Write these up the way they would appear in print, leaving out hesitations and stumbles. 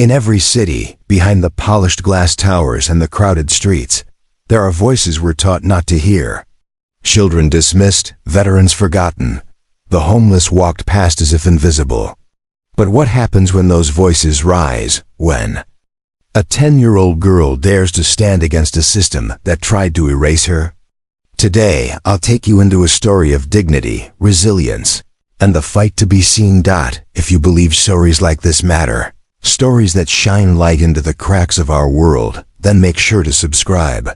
In every city, behind the polished glass towers and the crowded streets, there are voices we're taught not to hear. Children dismissed, veterans forgotten. The homeless walked past as if invisible. But what happens when those voices rise, when a 10-year-old girl dares to stand against a system that tried to erase her? Today, I'll take you into a story of dignity, resilience, and the fight to be seen. If you believe stories like this matter, stories that shine light into the cracks of our world, then make sure to subscribe.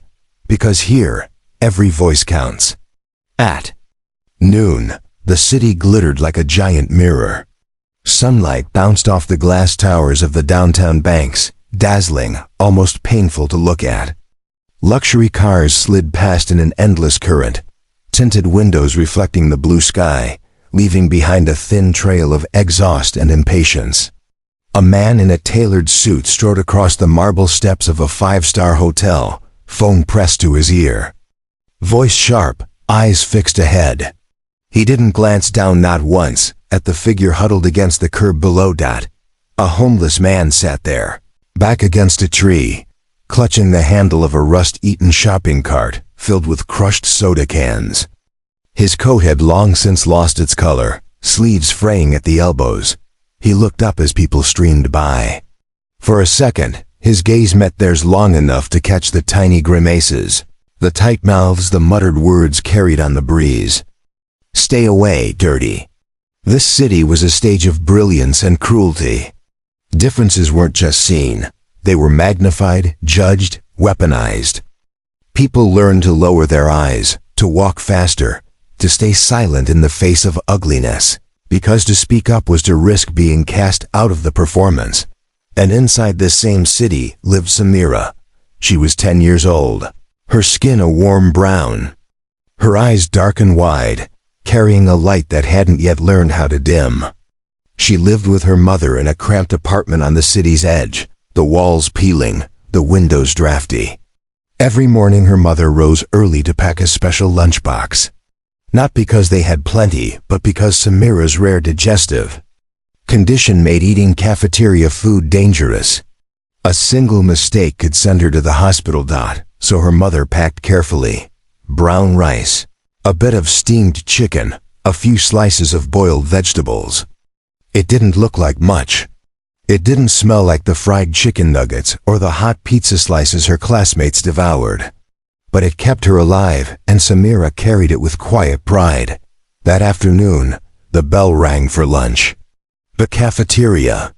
Because here, every voice counts. At noon, the city glittered like a giant mirror. Sunlight bounced off the glass towers of the downtown banks, dazzling, almost painful to look at. Luxury cars slid past in an endless current, tinted windows reflecting the blue sky, leaving behind a thin trail of exhaust and impatience. A man in a tailored suit strode across the marble steps of a five-star hotel, phone pressed to his ear. Voice sharp, eyes fixed ahead. He didn't glance down not once, at the figure huddled against the curb below. A homeless man sat there, back against a tree, clutching the handle of a rust-eaten shopping cart filled with crushed soda cans. His coat had long since lost its color, sleeves fraying at the elbows. He looked up as people streamed by. For a second, his gaze met theirs long enough to catch the tiny grimaces, the tight mouths, the muttered words carried on the breeze. Stay away, dirty. This city was a stage of brilliance and cruelty. Differences weren't just seen. They were magnified, judged, weaponized. People learned to lower their eyes, to walk faster, to stay silent in the face of ugliness, because to speak up was to risk being cast out of the performance. And inside this same city lived Samira. She was 10 years old, her skin a warm brown, her eyes dark and wide, carrying a light that hadn't yet learned how to dim. She lived with her mother in a cramped apartment on the city's edge, the walls peeling, the windows drafty. Every morning her mother rose early to pack a special lunchbox. Not because they had plenty, but because Samira's rare digestive condition made eating cafeteria food dangerous. A single mistake could send her to the hospital. So her mother packed carefully. Brown rice, a bit of steamed chicken, a few slices of boiled vegetables. It didn't look like much. It didn't smell like the fried chicken nuggets or the hot pizza slices her classmates devoured. But it kept her alive, and Samira carried it with quiet pride. That afternoon, the bell rang for lunch. The cafeteria,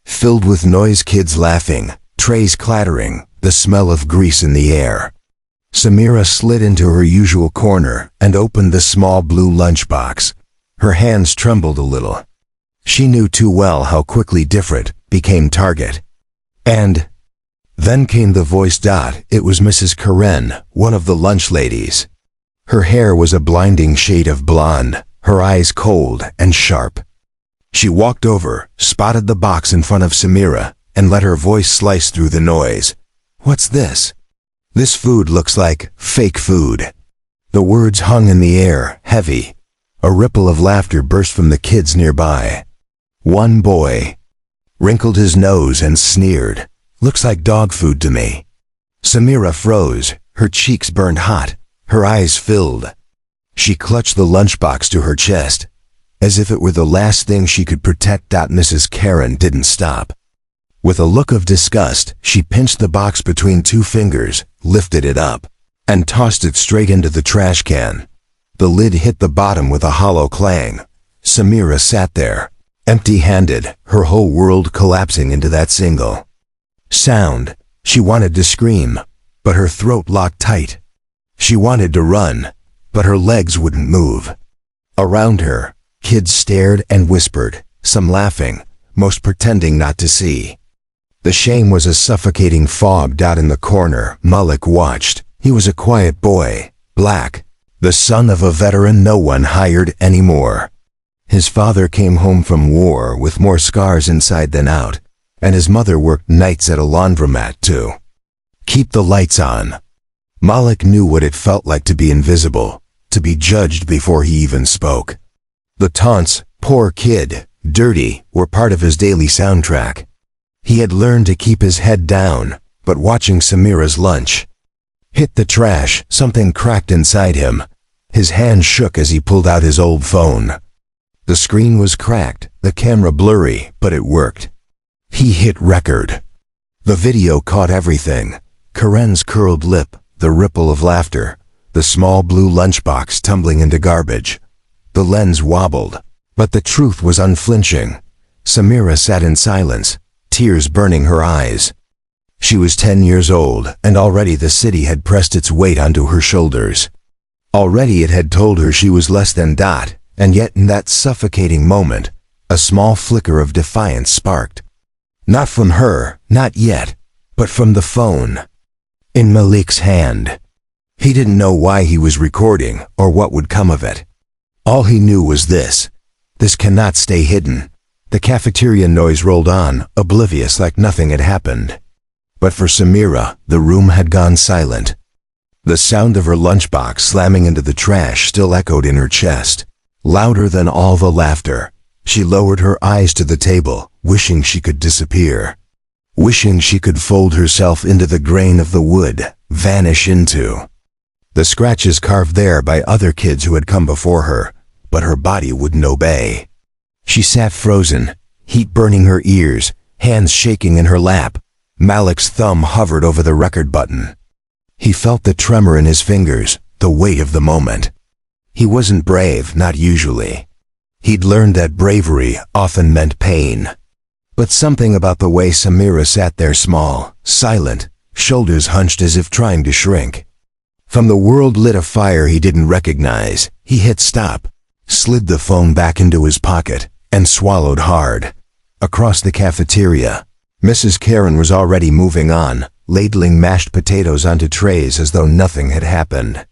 filled with noise, kids laughing, trays clattering, the smell of grease in the air. Samira slid into her usual corner and opened the small blue lunchbox. Her hands trembled a little. She knew too well how quickly different became target. And then came the voice. It was Mrs. Karen, one of the lunch ladies. Her hair was a blinding shade of blonde, her eyes cold and sharp. She walked over, spotted the box in front of Samira, and let her voice slice through the noise. What's this? This food looks like fake food. The words hung in the air, heavy. A ripple of laughter burst from the kids nearby. One boy wrinkled his nose and sneered. Looks like dog food to me. Samira froze, her cheeks burned hot, her eyes filled. She clutched the lunchbox to her chest, as if it were the last thing she could protect. Mrs. Karen didn't stop. With a look of disgust, she pinched the box between two fingers, lifted it up, and tossed it straight into the trash can. The lid hit the bottom with a hollow clang. Samira sat there, empty-handed, her whole world collapsing into that single sound. She wanted to scream, but her throat locked tight. She wanted to run, but her legs wouldn't move. Around her, kids stared and whispered, some laughing, most pretending not to see. The shame was a suffocating fog. In the corner, Malik watched. He was a quiet boy, black, the son of a veteran no one hired anymore. His father came home from war with more scars inside than out, and his mother worked nights at a laundromat to keep the lights on. Malik knew what it felt like to be invisible, to be judged before he even spoke. The taunts, poor kid, dirty, were part of his daily soundtrack. He had learned to keep his head down, but watching Samira's lunch hit the trash, something cracked inside him. His hand shook as he pulled out his old phone. The screen was cracked, the camera blurry, but it worked. He hit record. The video caught everything. Karen's curled lip, the ripple of laughter, the small blue lunchbox tumbling into garbage. The lens wobbled, but the truth was unflinching. Samira sat in silence, tears burning her eyes. She was 10 years old, and already the city had pressed its weight onto her shoulders. Already it had told her she was less than Dot, and yet in that suffocating moment, a small flicker of defiance sparked. Not from her, not yet, but from the phone in Malik's hand. He didn't know why he was recording or what would come of it. All he knew was this: this cannot stay hidden. The cafeteria noise rolled on, oblivious, like nothing had happened. But for Samira, the room had gone silent. The sound of her lunchbox slamming into the trash still echoed in her chest, louder than all the laughter. She lowered her eyes to the table, wishing she could disappear. Wishing she could fold herself into the grain of the wood, vanish into the scratches carved there by other kids who had come before her, but her body wouldn't obey. She sat frozen, heat burning her ears, hands shaking in her lap. Malik's thumb hovered over the record button. He felt the tremor in his fingers, the weight of the moment. He wasn't brave, not usually. He'd learned that bravery often meant pain. But something about the way Samira sat there, small, silent, shoulders hunched as if trying to shrink. From the world lit a fire he didn't recognize. He hit stop, slid the phone back into his pocket, and swallowed hard. Across the cafeteria, Mrs. Karen was already moving on, ladling mashed potatoes onto trays as though nothing had happened.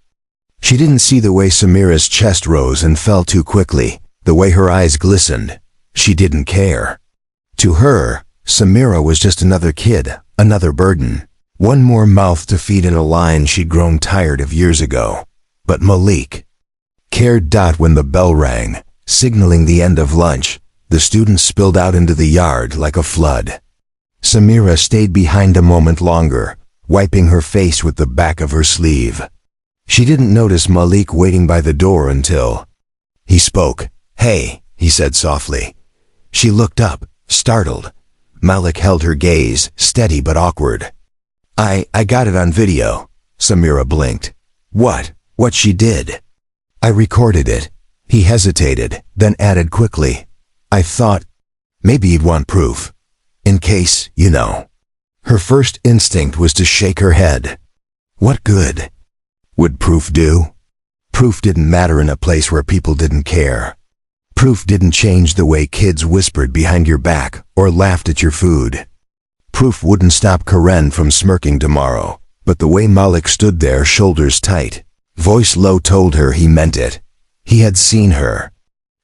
She didn't see the way Samira's chest rose and fell too quickly, the way her eyes glistened. She didn't care. To her, Samira was just another kid, another burden. One more mouth to feed in a line she'd grown tired of years ago. But Malik cared. When the bell rang, signaling the end of lunch, the students spilled out into the yard like a flood. Samira stayed behind a moment longer, wiping her face with the back of her sleeve. She didn't notice Malik waiting by the door until he spoke. "Hey," he said softly. She looked up, startled. Malik held her gaze, steady but awkward. I got it on video." Samira blinked. What she did?" "I recorded it." He hesitated, then added quickly, "I thought maybe you'd want proof. In case, you know." Her first instinct was to shake her head. What good would proof do? Proof didn't matter in a place where people didn't care. Proof didn't change the way kids whispered behind your back or laughed at your food. Proof wouldn't stop Karen from smirking tomorrow, but the way Malik stood there, shoulders tight, voice low, told her he meant it. He had seen her.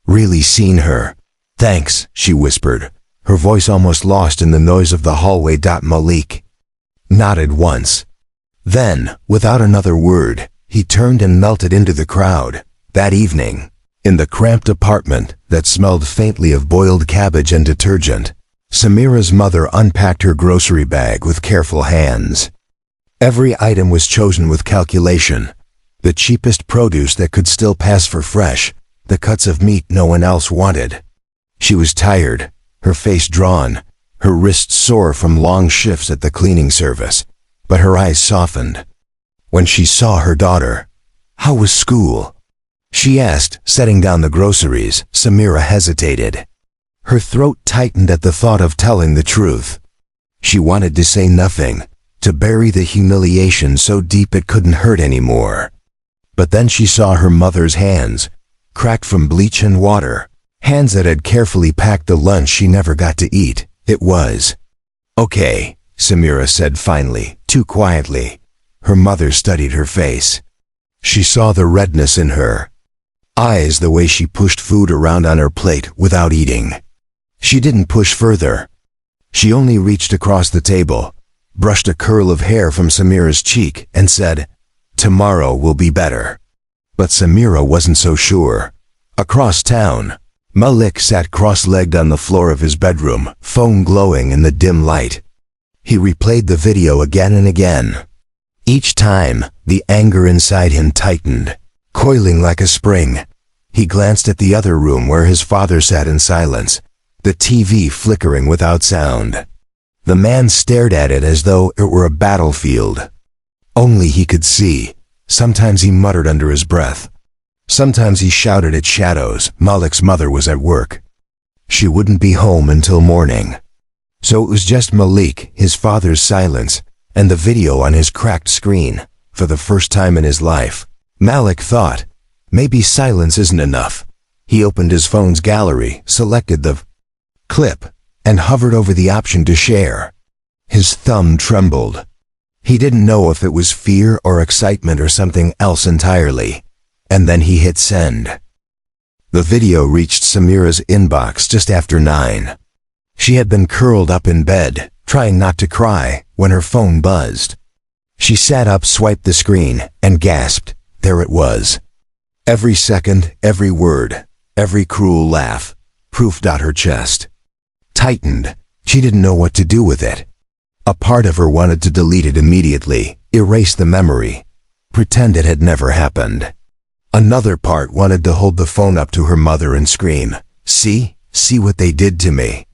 Really seen her. "Thanks," she whispered, her voice almost lost in the noise of the hallway. Malik nodded once. Then, without another word, he turned and melted into the crowd. That evening, in the cramped apartment that smelled faintly of boiled cabbage and detergent, Samira's mother unpacked her grocery bag with careful hands. Every item was chosen with calculation. The cheapest produce that could still pass for fresh, the cuts of meat no one else wanted. She was tired, her face drawn, her wrists sore from long shifts at the cleaning service, but her eyes softened. When she saw her daughter, "How was school?" she asked, setting down the groceries. Samira hesitated. Her throat tightened at the thought of telling the truth. She wanted to say nothing, to bury the humiliation so deep it couldn't hurt anymore. But then she saw her mother's hands, cracked from bleach and water, hands that had carefully packed the lunch she never got to eat. It was "Okay," Samira said finally, too quietly. Her mother studied her face. She saw the redness in her eyes, the way she pushed food around on her plate without eating. She didn't push further. She only reached across the table, brushed a curl of hair from Samira's cheek, and said, "Tomorrow will be better." But Samira wasn't so sure. Across town, Malik sat cross-legged on the floor of his bedroom, phone glowing in the dim light. He replayed the video again and again. Each time, the anger inside him tightened, coiling like a spring. He glanced at the other room where his father sat in silence, the TV flickering without sound. The man stared at it as though it were a battlefield. Only he could see. Sometimes he muttered under his breath. Sometimes he shouted at shadows. Malik's mother was at work. She wouldn't be home until morning. So it was just Malik, his father's silence, and the video on his cracked screen. For the first time in his life, Malik thought, maybe silence isn't enough. He opened his phone's gallery, selected the clip, and hovered over the option to share. His thumb trembled. He didn't know if it was fear or excitement or something else entirely. And then he hit send. The video reached Samira's inbox just after 9. She had been curled up in bed, trying not to cry, when her phone buzzed. She sat up, swiped the screen, and gasped. There it was. Every second, every word, every cruel laugh, proof. Her chest tightened. She didn't know what to do with it. A part of her wanted to delete it immediately, erase the memory, pretend it had never happened. Another part wanted to hold the phone up to her mother and scream, see what they did to me.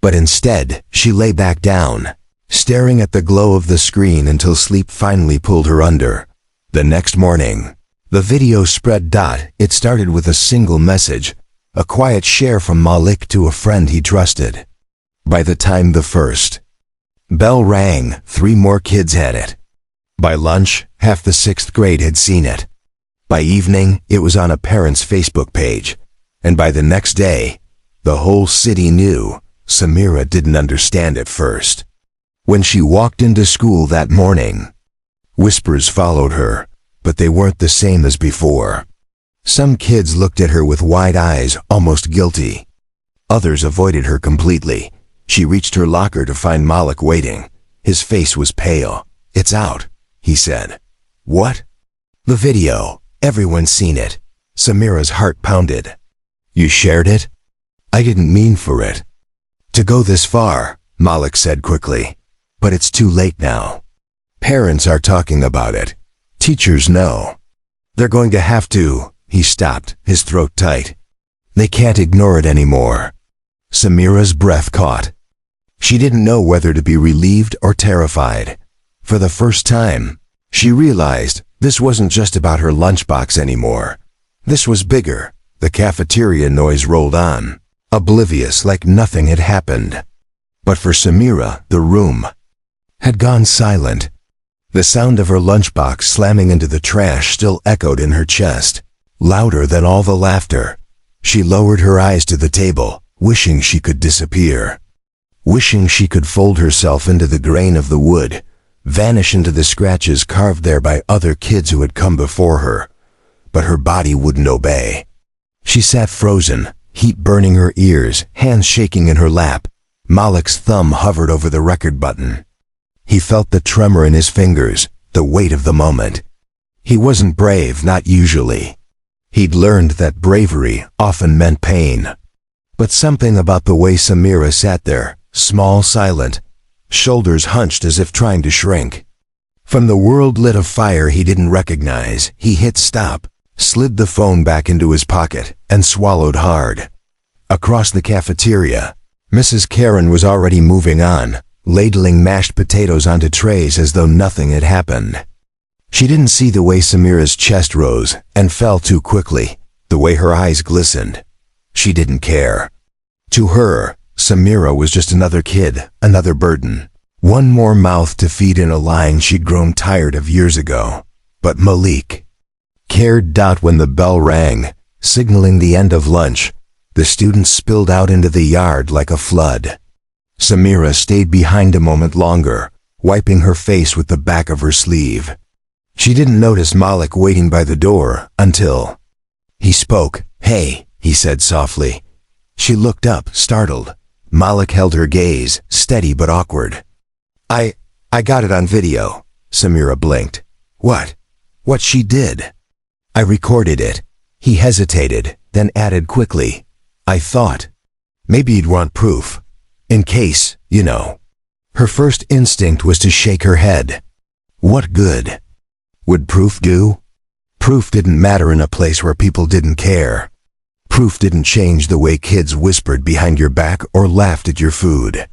But instead, she lay back down, staring at the glow of the screen until sleep finally pulled her under. The next morning, the video spread. It started with a single message, a quiet share from Malik to a friend he trusted. By the time the first bell rang, 3 more kids had it. By lunch, half the 6th grade had seen it. By evening, it was on a parent's Facebook page. And by the next day, the whole city knew. Samira didn't understand at first. When she walked into school that morning, whispers followed her, but they weren't the same as before. Some kids looked at her with wide eyes, almost guilty. Others avoided her completely. She reached her locker to find Malik waiting. His face was pale. It's out, he said. What? The video. Everyone's seen it. Samira's heart pounded. You shared it? I didn't mean for it to go this far, Malik said quickly. But it's too late now. Parents are talking about it. Teachers know. They're going to have to. He stopped, his throat tight. They can't ignore it anymore. Samira's breath caught. She didn't know whether to be relieved or terrified. For the first time, she realized this wasn't just about her lunchbox anymore. This was bigger. The cafeteria noise rolled on, oblivious, like nothing had happened. But for Samira, the room had gone silent. The sound of her lunchbox slamming into the trash still echoed in her chest, louder than all the laughter. She lowered her eyes to the table, wishing she could disappear. Wishing she could fold herself into the grain of the wood, vanish into the scratches carved there by other kids who had come before her. But her body wouldn't obey. She sat frozen, heat burning her ears, hands shaking in her lap. Malik's thumb hovered over the record button. He felt the tremor in his fingers, the weight of the moment. He wasn't brave, not usually. He'd learned that bravery often meant pain. But something about the way Samira sat there, small, silent, shoulders hunched as if trying to shrink. From the world lit of fire he didn't recognize, he hit stop, slid the phone back into his pocket, and swallowed hard. Across the cafeteria, Mrs. Karen was already moving on, ladling mashed potatoes onto trays as though nothing had happened. She didn't see the way Samira's chest rose and fell too quickly, the way her eyes glistened. She didn't care. To her, Samira was just another kid, another burden. One more mouth to feed in a line she'd grown tired of years ago. But Malik cared. When the bell rang, signaling the end of lunch, the students spilled out into the yard like a flood. Samira stayed behind a moment longer, wiping her face with the back of her sleeve. She didn't notice Malik waiting by the door until he spoke. Hey, he said softly. She looked up, startled. Malik held her gaze, steady but awkward. I got it on video. Samira blinked. What? What she did? I recorded it. He hesitated, then added quickly. I thought, maybe you'd want proof. In case, you know. Her first instinct was to shake her head. What good would proof do? Proof didn't matter in a place where people didn't care. Proof didn't change the way kids whispered behind your back or laughed at your food.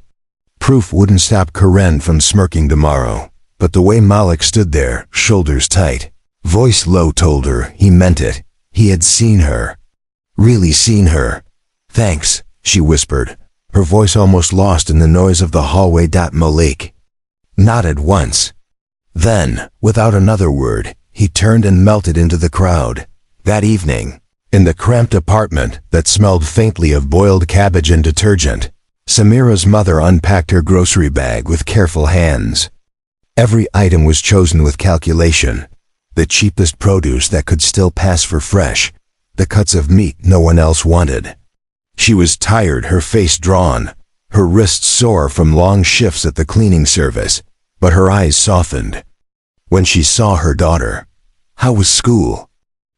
Proof wouldn't stop Karen from smirking tomorrow, but the way Malik stood there, shoulders tight, voice low, told her he meant it. He had seen her. Really seen her. Thanks, she whispered, her voice almost lost in the noise of the hallway. Malik nodded once. Then, without another word, he turned and melted into the crowd. That evening, in the cramped apartment that smelled faintly of boiled cabbage and detergent, Samira's mother unpacked her grocery bag with careful hands. Every item was chosen with calculation. The cheapest produce that could still pass for fresh, the cuts of meat no one else wanted. She was tired, her face drawn, her wrists sore from long shifts at the cleaning service, but her eyes softened. When she saw her daughter, "How was school?"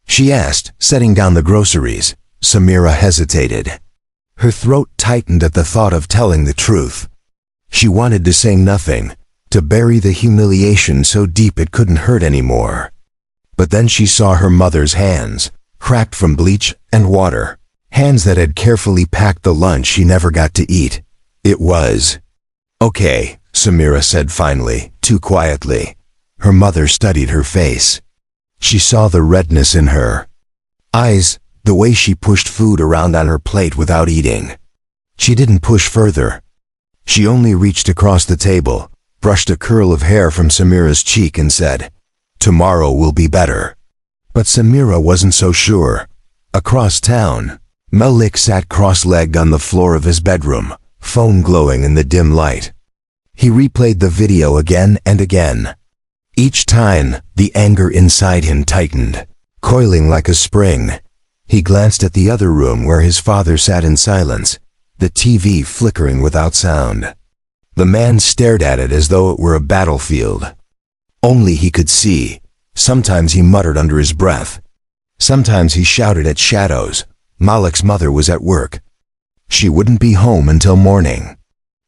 she asked, setting down the groceries. Samira hesitated. Her throat tightened at the thought of telling the truth. She wanted to say nothing, to bury the humiliation so deep it couldn't hurt anymore. But then she saw her mother's hands, cracked from bleach and water, hands that had carefully packed the lunch she never got to eat. It was, "Okay," Samira said finally, too quietly. Her mother studied her face. She saw the redness in her eyes, the way she pushed food around on her plate without eating. She didn't push further. She only reached across the table, brushed a curl of hair from Samira's cheek and said, "Tomorrow will be better." But Samira wasn't so sure. Across town, Malik sat cross-legged on the floor of his bedroom, phone glowing in the dim light. He replayed the video again and again. Each time, the anger inside him tightened, coiling like a spring. He glanced at the other room where his father sat in silence, the TV flickering without sound. The man stared at it as though it were a battlefield. Only he could see. Sometimes he muttered under his breath. Sometimes he shouted at shadows. Malik's mother was at work. She wouldn't be home until morning.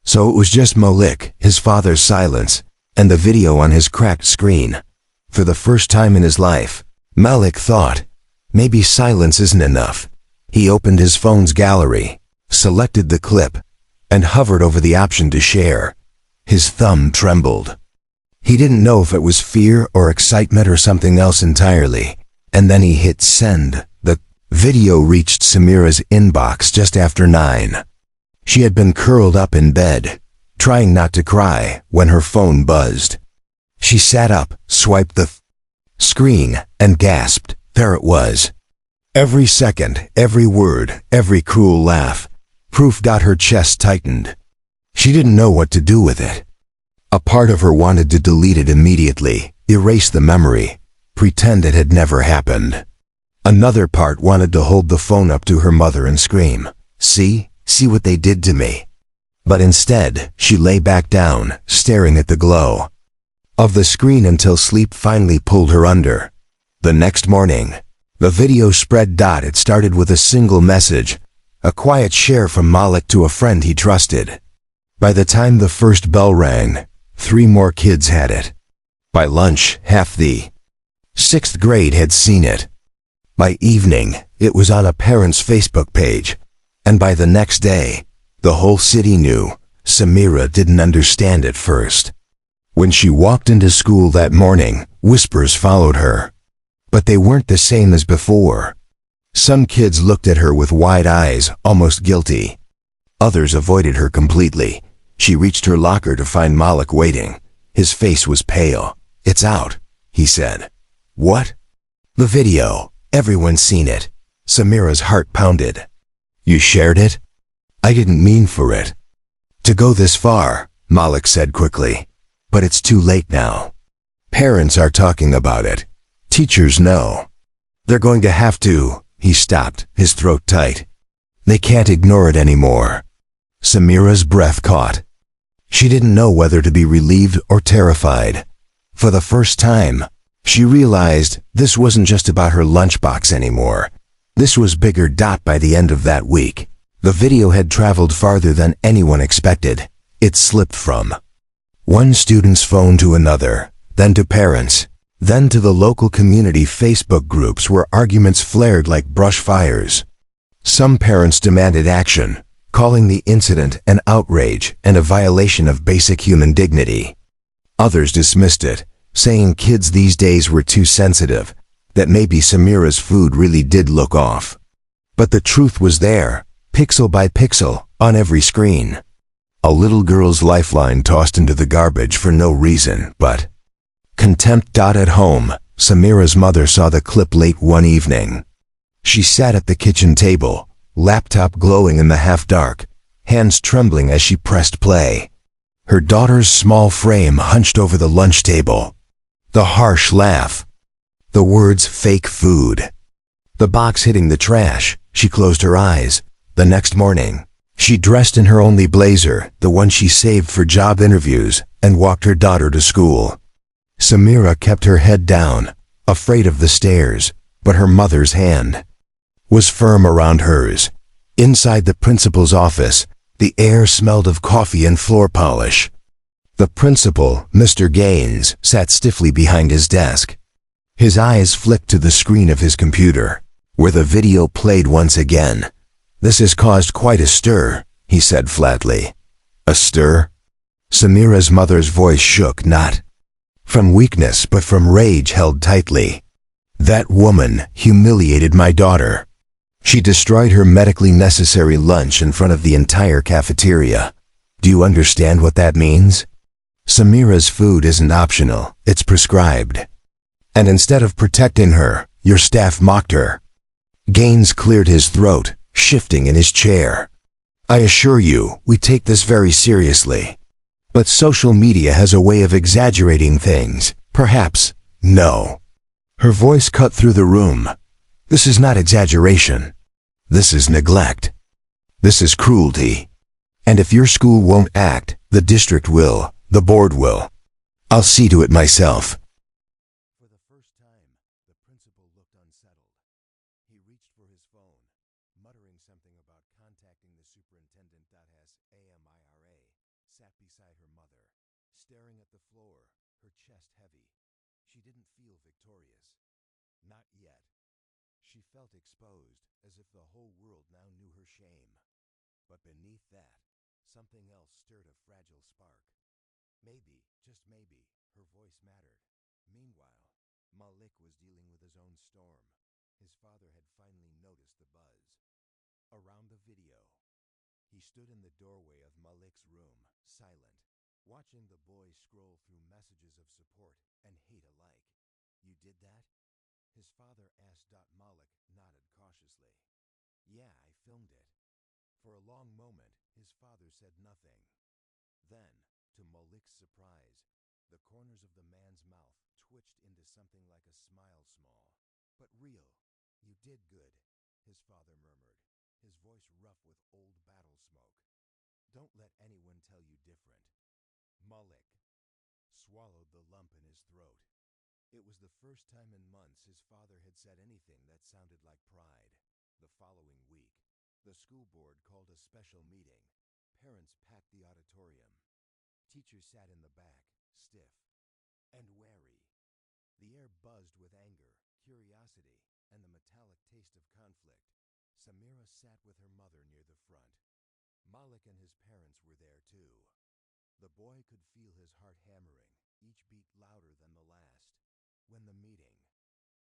So it was just Malik, his father's silence, and the video on his cracked screen. For the first time in his life, Malik thought, maybe silence isn't enough. He opened his phone's gallery, selected the clip, and hovered over the option to share. His thumb trembled. He didn't know if it was fear or excitement or something else entirely. And then he hit send. The video reached Samira's inbox just after 9. She had been curled up in bed, trying not to cry, when her phone buzzed. She sat up, swiped the screen, and gasped. There it was. Every second, every word, every cruel laugh. Proof. Her chest tightened. She didn't know what to do with it. A part of her wanted to delete it immediately, erase the memory, pretend it had never happened. Another part wanted to hold the phone up to her mother and scream, See what they did to me." But instead, she lay back down, staring at the glow of the screen until sleep finally pulled her under. The next morning, the video spread. It started with a single message, a quiet share from Malik to a friend he trusted. By the time the first bell rang, 3 more kids had it. By lunch, half the 6th grade had seen it. By evening, it was on a parent's Facebook page. And by the next day, the whole city knew. Samira didn't understand at first. When she walked into school that morning, whispers followed her. But they weren't the same as before. Some kids looked at her with wide eyes, almost guilty. Others avoided her completely. She reached her locker to find Malik waiting. His face was pale. "It's out," he said. "What?" "The video. Everyone's seen it." Samira's heart pounded. "You shared it?" "I didn't mean for it to go this far," Malik said quickly. "But it's too late now. Parents are talking about it. Teachers know. They're going to have to." He stopped, his throat tight. "They can't ignore it anymore." Samira's breath caught. She didn't know whether to be relieved or terrified. For the first time, she realized this wasn't just about her lunchbox anymore. This was bigger. By the end of that week, The video had traveled farther than anyone expected. It slipped from one student's phone to another, then to parents, then to the local community Facebook groups where arguments flared like brush fires. Some parents demanded action, calling the incident an outrage and a violation of basic human dignity. Others dismissed it, saying kids these days were too sensitive, that maybe Samira's food really did look off. But the truth was there, pixel by pixel, on every screen. A little girl's lifeline tossed into the garbage for no reason but contempt. At home, Samira's mother saw the clip late one evening. She sat at the kitchen table, laptop glowing in the half-dark, hands trembling as she pressed play. Her daughter's small frame hunched over the lunch table. The harsh laugh. The words "fake food." The box hitting the trash. She closed her eyes. The next morning, she dressed in her only blazer, the one she saved for job interviews, and walked her daughter to school. Samira kept her head down, afraid of the stares, but her mother's hand was firm around hers. Inside the principal's office, the air smelled of coffee and floor polish. The principal, Mr. Gaines, sat stiffly behind his desk. His eyes flicked to the screen of his computer, where the video played once again. "This has caused quite a stir," he said flatly. "A stir?" Samira's mother's voice shook, not from weakness but from rage held tightly. "That woman humiliated my daughter. She destroyed her medically necessary lunch in front of the entire cafeteria. Do you understand what that means? Samira's food isn't optional, it's prescribed. And instead of protecting her, your staff mocked her." Gaines cleared his throat, shifting in his chair. "I assure you, we take this very seriously. But social media has a way of exaggerating things. Perhaps, no." Her voice cut through the room. "This is not exaggeration. This is neglect. This is cruelty. And if your school won't act, the district will, the board will. I'll see to it myself." For the first time, the principal looked unsettled. He reached for his phone, muttering something about contacting the superintendent. Samira sat beside her mother, staring at the floor, her chest heavy. She didn't feel victorious. Not yet. She felt exposed, as if the whole world now knew her shame. But beneath that, something else stirred a fragile spark. Maybe, just maybe, her voice mattered. Meanwhile, Malik was dealing with his own storm. His father had finally noticed the buzz around the video. He stood in the doorway of Malik's room, silent, watching the boy scroll through messages of support and hate alike. "You did that?" his father asked. Malik nodded cautiously. "Yeah, I filmed it." For a long moment, his father said nothing. Then, to Malik's surprise, the corners of the man's mouth twitched into something like a smile, small, but real. "You did good," his father murmured, his voice rough with old battle smoke. "Don't let anyone tell you different." Malik swallowed the lump in his throat. It was the first time in months his father had said anything that sounded like pride. The following week, the school board called a special meeting. Parents packed the auditorium. Teachers sat in the back, stiff and wary. The air buzzed with anger, curiosity, and the metallic taste of conflict. Samira sat with her mother near the front. Malik and his parents were there too. The boy could feel his heart hammering, each beat louder than the last. When the meeting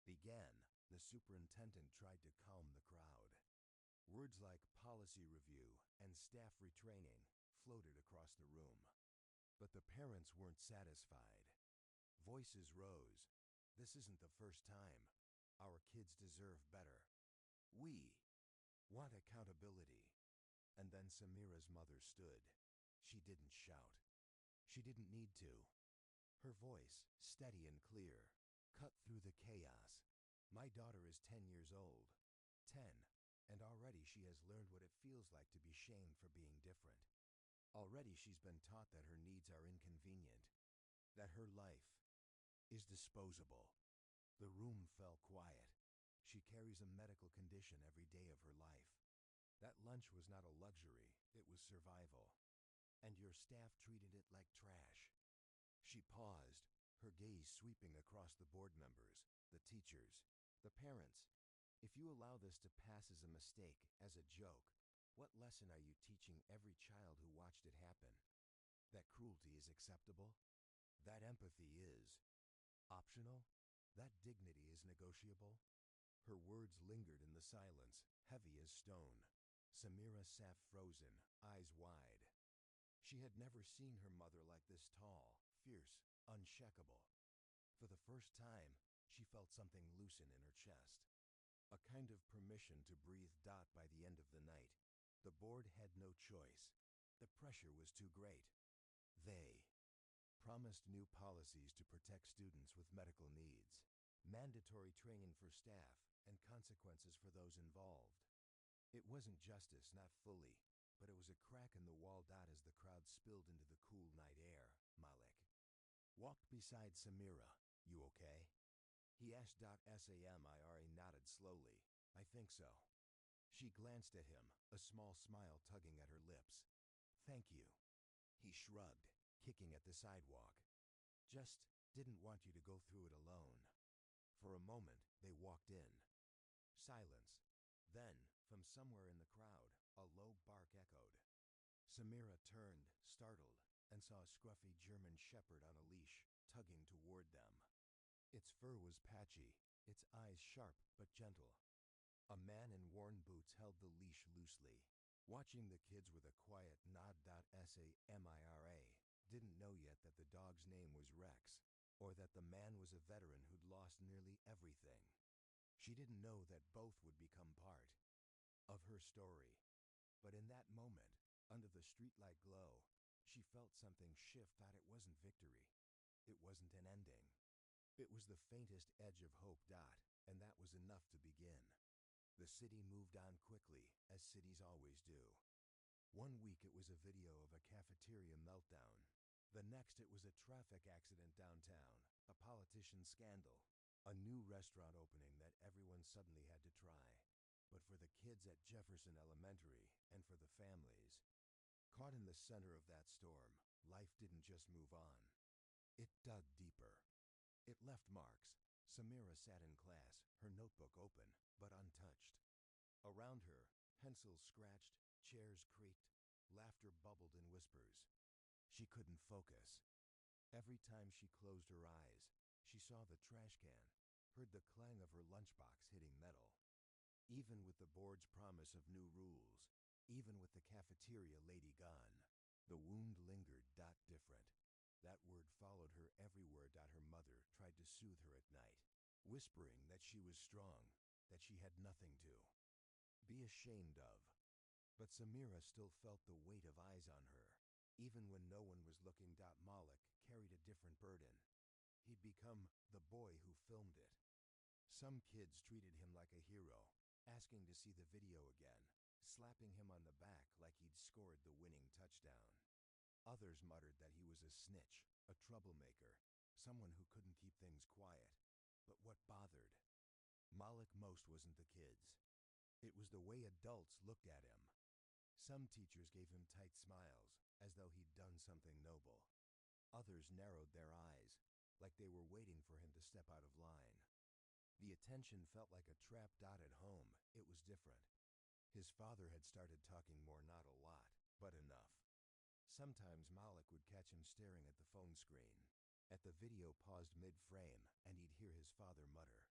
began, the superintendent tried to calm the crowd. Words like policy review and staff retraining floated across the room. But the parents weren't satisfied. Voices rose. "This isn't the first time. Our kids deserve better. We want accountability." And then Samira's mother stood. She didn't shout. She didn't need to. Her voice, steady and clear, cut through the chaos. "My daughter is 10 years old. 10. And already she has learned what it feels like to be shamed for being different. Already she's been taught that her needs are inconvenient, that her life is disposable." The room fell quiet. "She carries a medical condition every day of her life." That lunch was not a luxury, it was survival. And your staff treated it like trash. She paused, her gaze sweeping across the board members, the teachers, the parents. If you allow this to pass as a mistake, as a joke, what lesson are you teaching every child who watched it happen? That cruelty is acceptable? That empathy is optional? That dignity is negotiable? Her words lingered in the silence, heavy as stone. Samira sat frozen, eyes wide. She had never seen her mother like this, tall, fierce, unshakable. For the first time, she felt something loosen in her chest. A kind of permission to breathe. By the end of the night, the board had no choice. The pressure was too great. They promised new policies to protect students with medical needs, mandatory training for staff, and consequences for those involved. It wasn't justice, not fully, but it was a crack in the wall. As the crowd spilled into the cool night air, Malik walked beside Samira. You okay? He asked. Samira nodded slowly. I think so. She glanced at him, a small smile tugging at her lips. Thank you. He shrugged, kicking at the sidewalk. Just didn't want you to go through it alone. For a moment, they walked in. Silence. Then, from somewhere in the crowd, a low bark echoed. Samira turned, startled, and saw a scruffy German shepherd on a leash, tugging toward them. Its fur was patchy, its eyes sharp but gentle. A man in worn boots held the leash loosely, watching the kids with a quiet nod. Samira didn't know yet that the dog's name was Rex, or that the man was a veteran who'd lost nearly everything. She didn't know that both would become part of her story. But in that moment, under the streetlight glow, she felt something shift. It wasn't victory. It wasn't an ending. It was the faintest edge of hope. And that was enough to begin. The city moved on quickly, as cities always do. One week it was a video of a cafeteria meltdown. The next it was a traffic accident downtown, a politician's scandal, a new restaurant opening that everyone suddenly had to try. But for the kids at Jefferson Elementary, and for the families caught in the center of that storm, life didn't just move on. It dug deeper. It left marks. Samira sat in class, her notebook open, but untouched. Around her, pencils scratched, chairs creaked, laughter bubbled in whispers. She couldn't focus. Every time she closed her eyes, she saw the trash can, heard the clang of her lunchbox hitting metal. Even with the board's promise of new rules, even with the cafeteria lady gone, the wound lingered. Different. That word followed her everywhere. Her mother tried to soothe her at night, whispering that she was strong, that she had nothing to be ashamed of. But Samira still felt the weight of eyes on her, even when no one was looking. Malik carried a different burden. He'd become the boy who filmed it. Some kids treated him like a hero, asking to see the video again, slapping him on the back like he'd scored the winning touchdown. Others muttered that he was a snitch, a troublemaker, someone who couldn't keep things quiet. But what bothered Malik most wasn't the kids. It was the way adults looked at him. Some teachers gave him tight smiles, as though he'd done something noble. Others narrowed their eyes, like they were waiting for him to step out of line. The attention felt like a trap. At home, it was different. His father had started talking more, not a lot, but enough. Sometimes Malik would catch him staring at the phone screen, at the video paused mid-frame, and he'd hear his father mutter,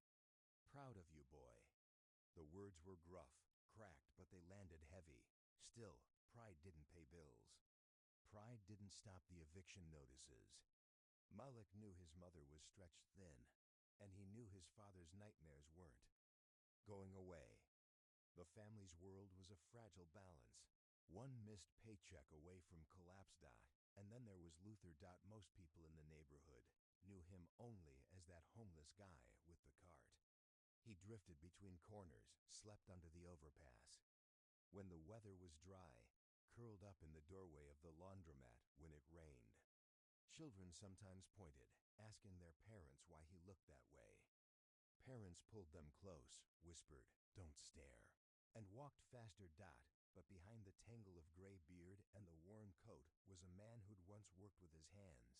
"Proud of you, boy." The words were gruff, cracked, but they landed heavy. Still, pride didn't pay bills. Pride didn't stop the eviction notices. Malik knew his mother was stretched thin, and he knew his father's nightmares weren't going away. The family's world was a fragile balance, one missed paycheck away from collapse. And then there was Luther. Most people in the neighborhood knew him only as that homeless guy with the cart. He drifted between corners, slept under the overpass. When the weather was dry, curled up in the doorway of the laundromat when it rained. Children sometimes pointed, asking their parents why he looked that way. Parents pulled them close, whispered, "Don't stare." and walked faster. But behind the tangle of gray beard and the worn coat was a man who'd once worked with his hands,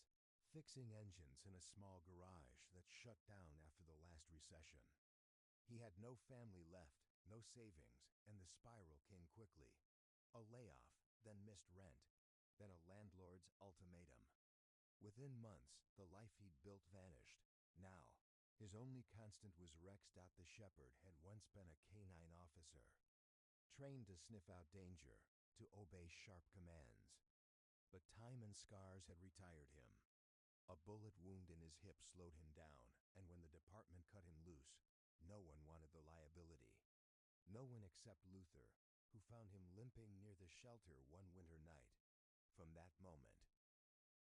fixing engines in a small garage that shut down after the last recession. He had no family left, no savings, and the spiral came quickly. A layoff, then missed rent, then a landlord's ultimatum. Within months, the life he'd built vanished. Now, his only constant was Rex. The shepherd had once been a canine officer, trained to sniff out danger, to obey sharp commands. But time and scars had retired him. A bullet wound in his hip slowed him down, and when the department cut him loose, no one wanted the liability. No one except Luther, who found him limping near the shelter one winter night. From that moment,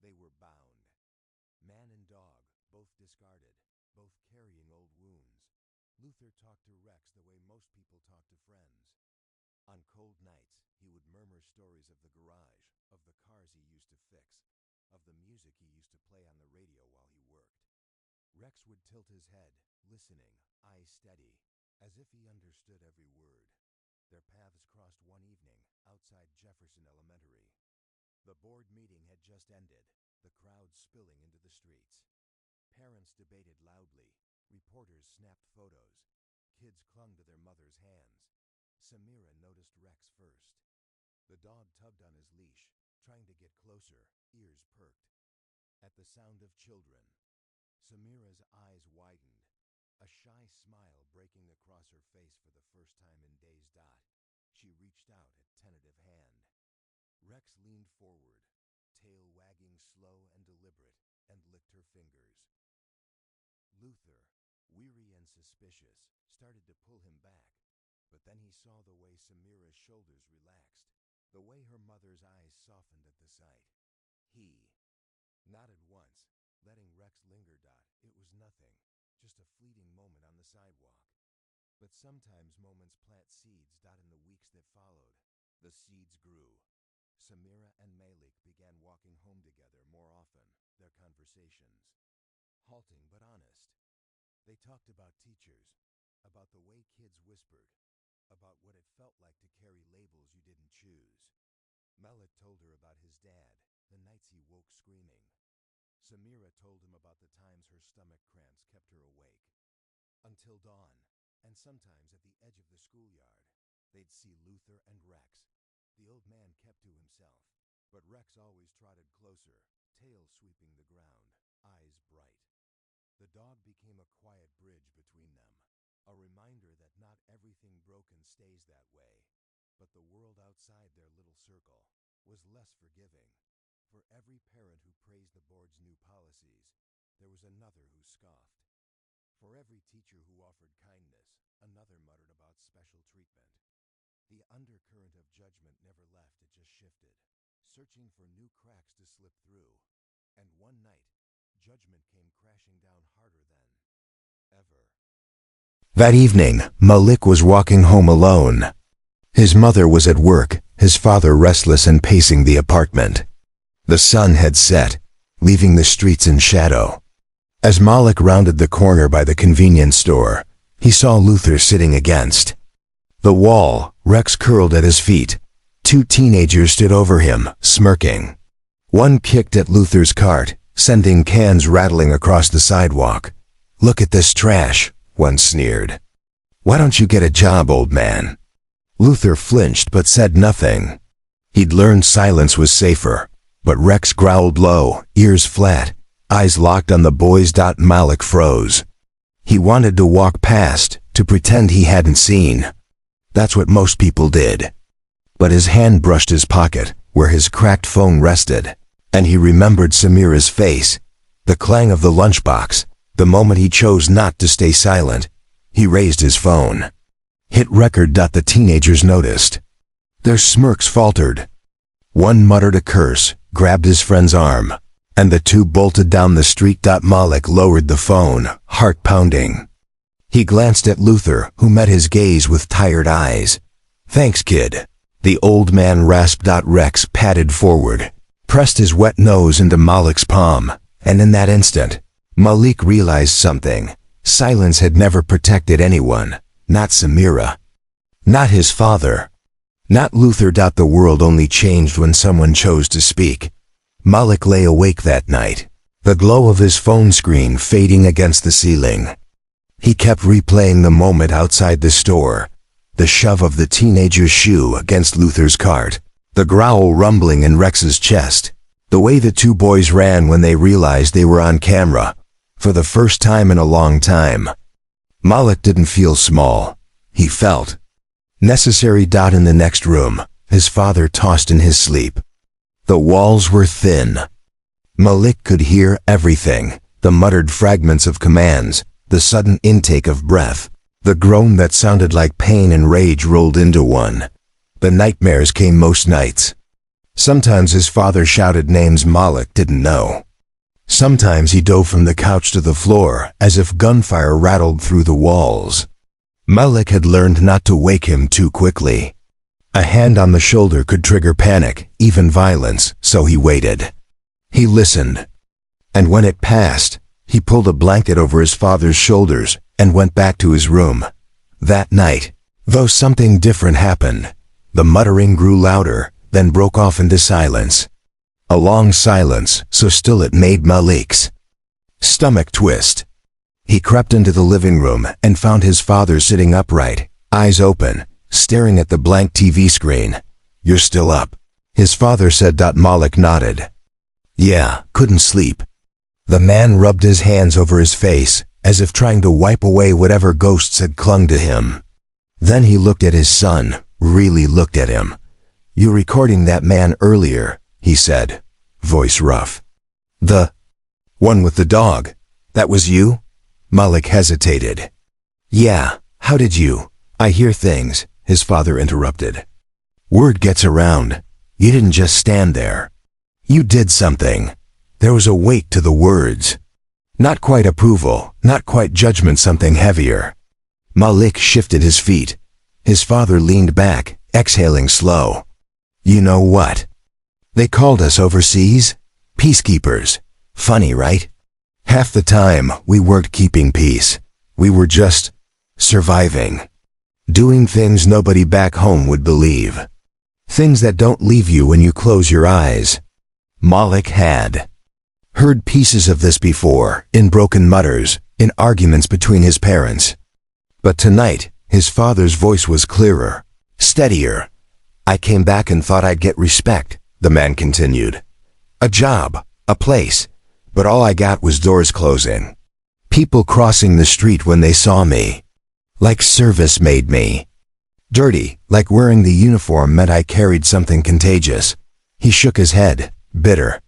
they were bound. Man and dog, both discarded, both carrying old wounds. Luther talked to Rex the way most people talk to friends. On cold nights, he would murmur stories of the garage, of the cars he used to fix, of the music he used to play on the radio while he worked. Rex would tilt his head, listening, eyes steady, as if he understood every word. Their paths crossed one evening, outside Jefferson Elementary. The board meeting had just ended, the crowd spilling into the streets. Parents debated loudly, reporters snapped photos, kids clung to their mother's hands. Samira noticed Rex first. The dog tugged on his leash, trying to get closer, ears perked. At the sound of children, Samira's eyes widened, a shy smile breaking across her face for the first time in days. She reached out a tentative hand. Rex leaned forward, tail wagging slow and deliberate, and licked her fingers. Luther, weary and suspicious, started to pull him back, but then he saw the way Samira's shoulders relaxed, the way her mother's eyes softened at the sight. He nodded once, letting Rex linger. It was nothing, just a fleeting moment on the sidewalk. But sometimes moments plant seeds. In the weeks that followed, the seeds grew. Samira and Malik began walking home together more often, their conversations halting but honest. They talked about teachers, about the way kids whispered, about what it felt like to carry labels you didn't choose. Malik told her about his dad, the nights he woke screaming. Samira told him about the times her stomach cramps kept her awake. Until dawn, and sometimes at the edge of the schoolyard, they'd see Luther and Rex. The old man kept to himself, but Rex always trotted closer, tail sweeping the ground, eyes bright. The dog became a quiet bridge between them, a reminder that not everything broken stays that way. But the world outside their little circle was less forgiving. For every parent who praised the board's new policies, there was another who scoffed. For every teacher who offered kindness, another muttered about special treatment. The undercurrent of judgment never left, it just shifted, searching for new cracks to slip through. And one night, judgment came crashing down harder than ever. That evening, Malik was walking home alone. His mother was at work, his father restless and pacing the apartment. The sun had set, leaving the streets in shadow. As Malik rounded the corner by the convenience store, he saw Luther sitting against the wall. Rex curled at his feet. Two teenagers stood over him, smirking. One kicked at Luther's cart, sending cans rattling across the sidewalk. "Look at this trash," one sneered. "Why don't you get a job, old man?" Luther flinched but said nothing. He'd learned silence was safer, but Rex growled low, ears flat, eyes locked on the boys. Malik froze. He wanted to walk past, to pretend he hadn't seen. That's what most people did. But his hand brushed his pocket, where his cracked phone rested, and he remembered Samira's face, the clang of the lunchbox, the moment he chose not to stay silent. He raised his phone. Hit record. The teenagers noticed. Their smirks faltered. One muttered a curse, grabbed his friend's arm, and the two bolted down the street. Malik lowered the phone, heart pounding. He glanced at Luther, who met his gaze with tired eyes. "Thanks, kid," the old man rasped. Rex padded forward, pressed his wet nose into Malik's palm, and in that instant, Malik realized something. Silence had never protected anyone, not Samira. Not his father. Not Luther. The world only changed when someone chose to speak. Malik lay awake that night, the glow of his phone screen fading against the ceiling. He kept replaying the moment outside the store, the shove of the teenager's shoe against Luther's cart, the growl rumbling in Rex's chest, the way the two boys ran when they realized they were on camera, for the first time in a long time. Malik didn't feel small. He felt necessary. In the next room, his father tossed in his sleep. The walls were thin. Malik could hear everything, the muttered fragments of commands, the sudden intake of breath, the groan that sounded like pain and rage rolled into one. The nightmares came most nights. Sometimes his father shouted names Malik didn't know. Sometimes he dove from the couch to the floor as if gunfire rattled through the walls. Malik had learned not to wake him too quickly. A hand on the shoulder could trigger panic, even violence, so he waited. He listened. And when it passed, he pulled a blanket over his father's shoulders and went back to his room. That night, though something different happened, the muttering grew louder, then broke off into silence. A long silence, so still it made Malik's stomach twist. He crept into the living room and found his father sitting upright, eyes open, staring at the blank TV screen. "You're still up," his father said. Malik nodded. "Yeah, couldn't sleep." The man rubbed his hands over his face, as if trying to wipe away whatever ghosts had clung to him. Then he looked at his son, really looked at him. "You recording that man earlier," he said, voice rough. "The one with the dog, that was you?" Malik hesitated. "Yeah, how did you?" "I hear things," his father interrupted. "Word gets around. You didn't just stand there. You did something." There was a weight to the words. Not quite approval, not quite judgment, something heavier. Malik shifted his feet. His father leaned back, exhaling slow. "You know what? They called us overseas peacekeepers. Funny, right? Half the time, we weren't keeping peace. We were just surviving. Doing things nobody back home would believe. Things that don't leave you when you close your eyes." Malik had heard pieces of this before, in broken mutters, in arguments between his parents. But tonight, his father's voice was clearer, steadier. "I came back and thought I'd get respect," the man continued. "A job, a place. But all I got was doors closing. People crossing the street when they saw me. Like service made me dirty, like wearing the uniform meant I carried something contagious." He shook his head, bitter.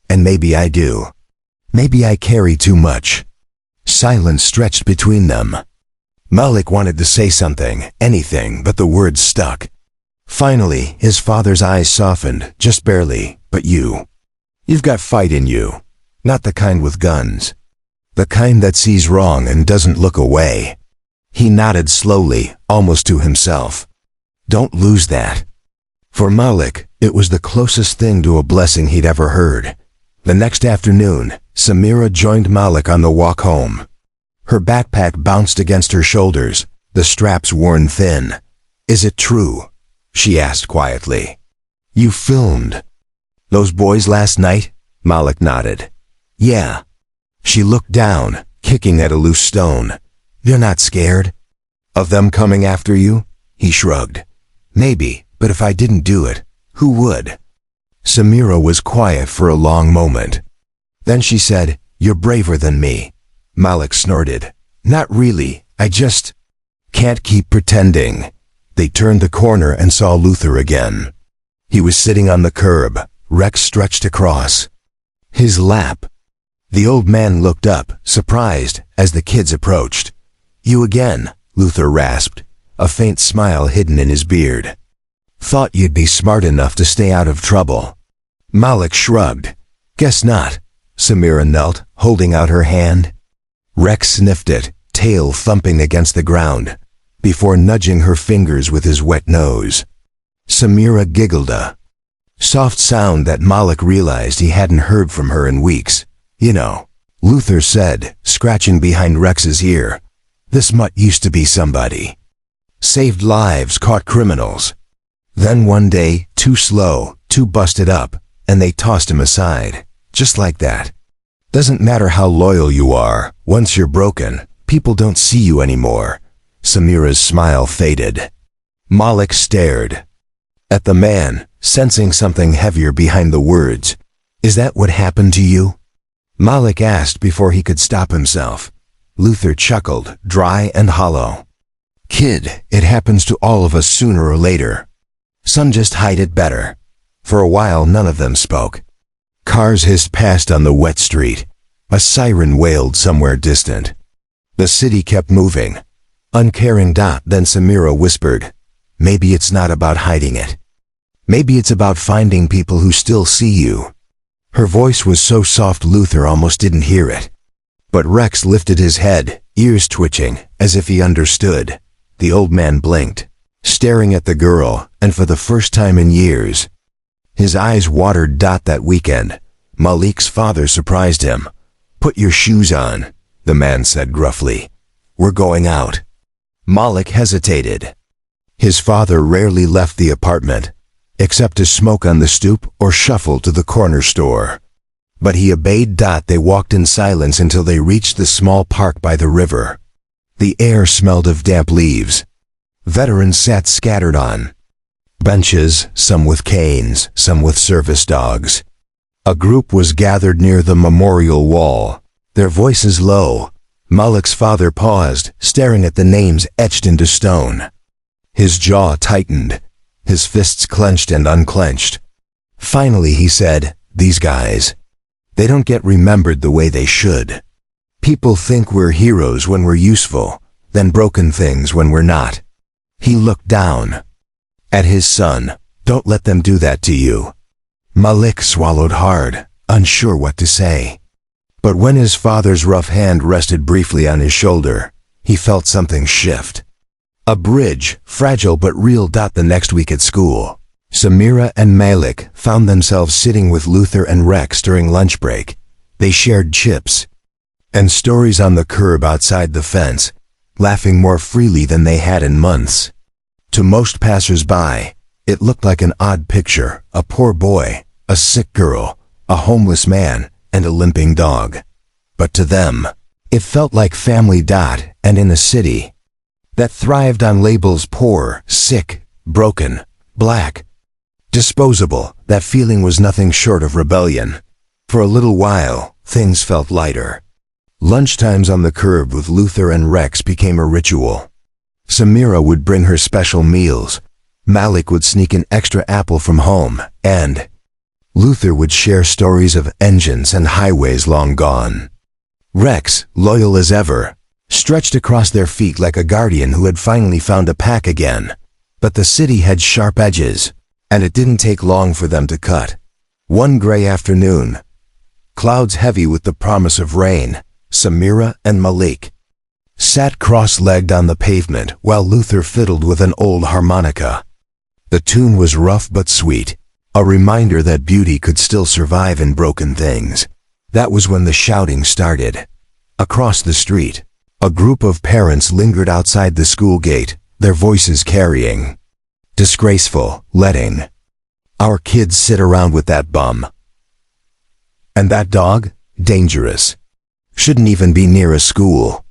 "And maybe I do. Maybe I carry too much." Silence stretched between them. Malik wanted to say something, anything, but the words stuck. Finally, his father's eyes softened, just barely. "But you've got fight in you. Not the kind with guns. The kind that sees wrong and doesn't look away." He nodded slowly, almost to himself. "Don't lose that." For Malik, it was the closest thing to a blessing he'd ever heard. The next afternoon, Samira joined Malik on the walk home. Her backpack bounced against her shoulders, the straps worn thin. "Is it true?" she asked quietly. "You filmed those boys last night?" Malik nodded. "Yeah." She looked down, kicking at a loose stone. "You're not scared of them coming after you?" He shrugged. "Maybe, but if I didn't do it, who would?" Samira was quiet for a long moment. Then she said, "You're braver than me." Malik snorted. "Not really, I just can't keep pretending." They turned the corner and saw Luther again. He was sitting on the curb, Rex stretched across his lap. The old man looked up, surprised, as the kids approached. "You again," Luther rasped, a faint smile hidden in his beard. "Thought you'd be smart enough to stay out of trouble." Malik shrugged. "Guess not." Samira knelt, holding out her hand. Rex sniffed it, tail thumping against the ground, before nudging her fingers with his wet nose. Samira giggled, a soft sound that Malik realized he hadn't heard from her in weeks. "You know," Luther said, scratching behind Rex's ear, "this mutt used to be somebody." saved lives, caught criminals. Then one day, too slow, too busted up, and they tossed him aside. Just like that. Doesn't matter how loyal you are, once you're broken, people don't see you anymore. Samira's smile faded. Malik stared at the man, sensing something heavier behind the words. Is that what happened to you? Malik asked before he could stop himself. Luther chuckled, dry and hollow. Kid, it happens to all of us sooner or later. Some just hide it better. For a while none of them spoke. Cars hissed past on the wet street. A siren wailed somewhere distant. The city kept moving. Uncaring. Then Samira whispered, maybe it's not about hiding it. Maybe it's about finding people who still see you. Her voice was so soft Luther almost didn't hear it. But Rex lifted his head, ears twitching, as if he understood. The old man blinked, staring at the girl, and for the first time in years, his eyes watered. That weekend, Malik's father surprised him. Put your shoes on, the man said gruffly. We're going out. Malik hesitated. His father rarely left the apartment, except to smoke on the stoop or shuffle to the corner store. But he obeyed. They walked in silence until they reached the small park by the river. The air smelled of damp leaves. Veterans sat scattered on benches, some with canes, some with service dogs. A group was gathered near the memorial wall, their voices low. Malik's father paused, staring at the names etched into stone. His jaw tightened, his fists clenched and unclenched. Finally he said, these guys, they don't get remembered the way they should. People think we're heroes when we're useful, then broken things when we're not. He looked down at his son. Don't let them do that to you. Malik swallowed hard, unsure what to say. But when his father's rough hand rested briefly on his shoulder, he felt something shift. A bridge, fragile but real. The next week at school, Samira and Malik found themselves sitting with Luther and Rex during lunch break. They shared chips and stories on the curb outside the fence, laughing more freely than they had in months. To most passers-by, it looked like an odd picture: a poor boy, a sick girl, a homeless man, and a limping dog. But to them, it felt like family. And in a city that thrived on labels: poor, sick, broken, black, disposable, that feeling was nothing short of rebellion. For a little while, things felt lighter. Lunchtimes on the curb with Luther and Rex became a ritual. Samira would bring her special meals. Malik would sneak an extra apple from home, and Luther would share stories of engines and highways long gone. Rex, loyal as ever, stretched across their feet like a guardian who had finally found a pack again. But the city had sharp edges, and it didn't take long for them to cut. One gray afternoon, clouds heavy with the promise of rain, Samira and Malik sat cross-legged on the pavement while Luther fiddled with an old harmonica. The tune was rough but sweet, a reminder that beauty could still survive in broken things. That was when the shouting started. Across the street, a group of parents lingered outside the school gate, their voices carrying, disgraceful, letting our kids sit around with that bum. And that dog? Dangerous. Shouldn't even be near a school.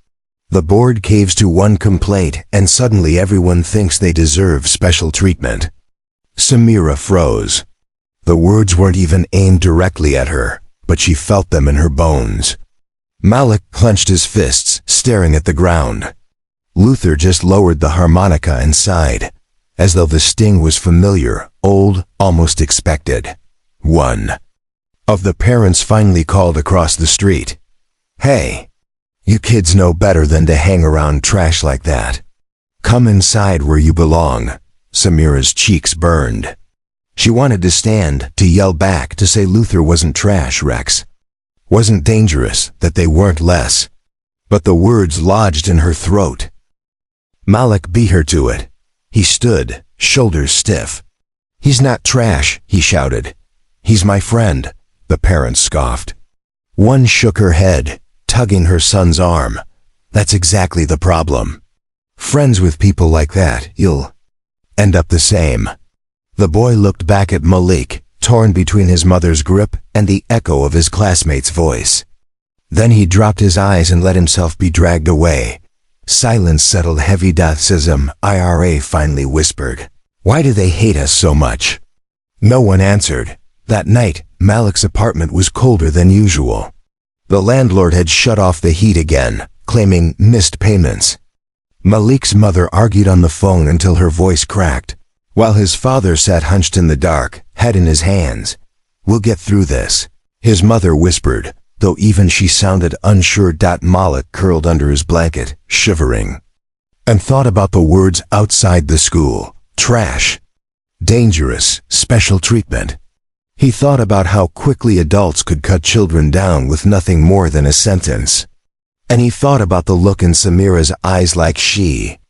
The board caves to one complaint, and suddenly everyone thinks they deserve special treatment. Samira froze. The words weren't even aimed directly at her, but she felt them in her bones. Malik clenched his fists, staring at the ground. Luther just lowered the harmonica and sighed, as though the sting was familiar, old, almost expected. One of the parents finally called across the street. Hey, you kids know better than to hang around trash like that. Come inside where you belong. Samira's cheeks burned. She wanted to stand, to yell back, to say Luther wasn't trash, Rex wasn't dangerous, that they weren't less. But the words lodged in her throat. Malik beat her to it. He stood, shoulders stiff. He's not trash, he shouted. He's my friend, the parents scoffed. One shook her head, tugging her son's arm. That's exactly the problem. Friends with people like that, you'll end up the same. The boy looked back at Malik, torn between his mother's grip and the echo of his classmate's voice. Then he dropped his eyes and let himself be dragged away. Silence settled heavy as IRA finally whispered, "Why do they hate us so much?" No one answered. That night, Malik's apartment was colder than usual. The landlord had shut off the heat again, claiming missed payments. Malik's mother argued on the phone until her voice cracked, while his father sat hunched in the dark, head in his hands. "We'll get through this," his mother whispered, though even she sounded unsure. Malik curled under his blanket, shivering, and thought about the words outside the school: trash, dangerous, special treatment. He thought about how quickly adults could cut children down with nothing more than a sentence. And he thought about the look in Samira's eyes, like she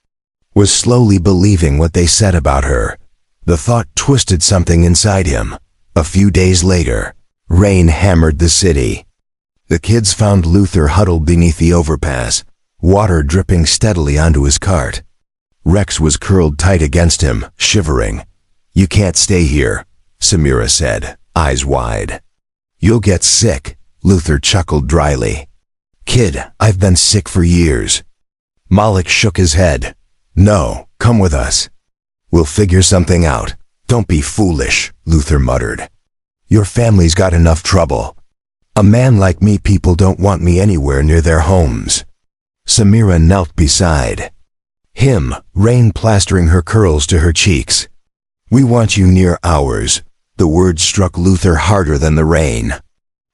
was slowly believing what they said about her. The thought twisted something inside him. A few days later, rain hammered the city. The kids found Luther huddled beneath the overpass, water dripping steadily onto his cart. Rex was curled tight against him, shivering. "You can't stay here," Samira said, eyes wide. "You'll get sick," Luther chuckled dryly. "Kid, I've been sick for years." Malik shook his head. "No, come with us. We'll figure something out." "Don't be foolish," Luther muttered. "Your family's got enough trouble. A man like me, people don't want me anywhere near their homes." Samira knelt beside him, rain plastering her curls to her cheeks. "We want you near ours." The word struck Luther harder than the rain.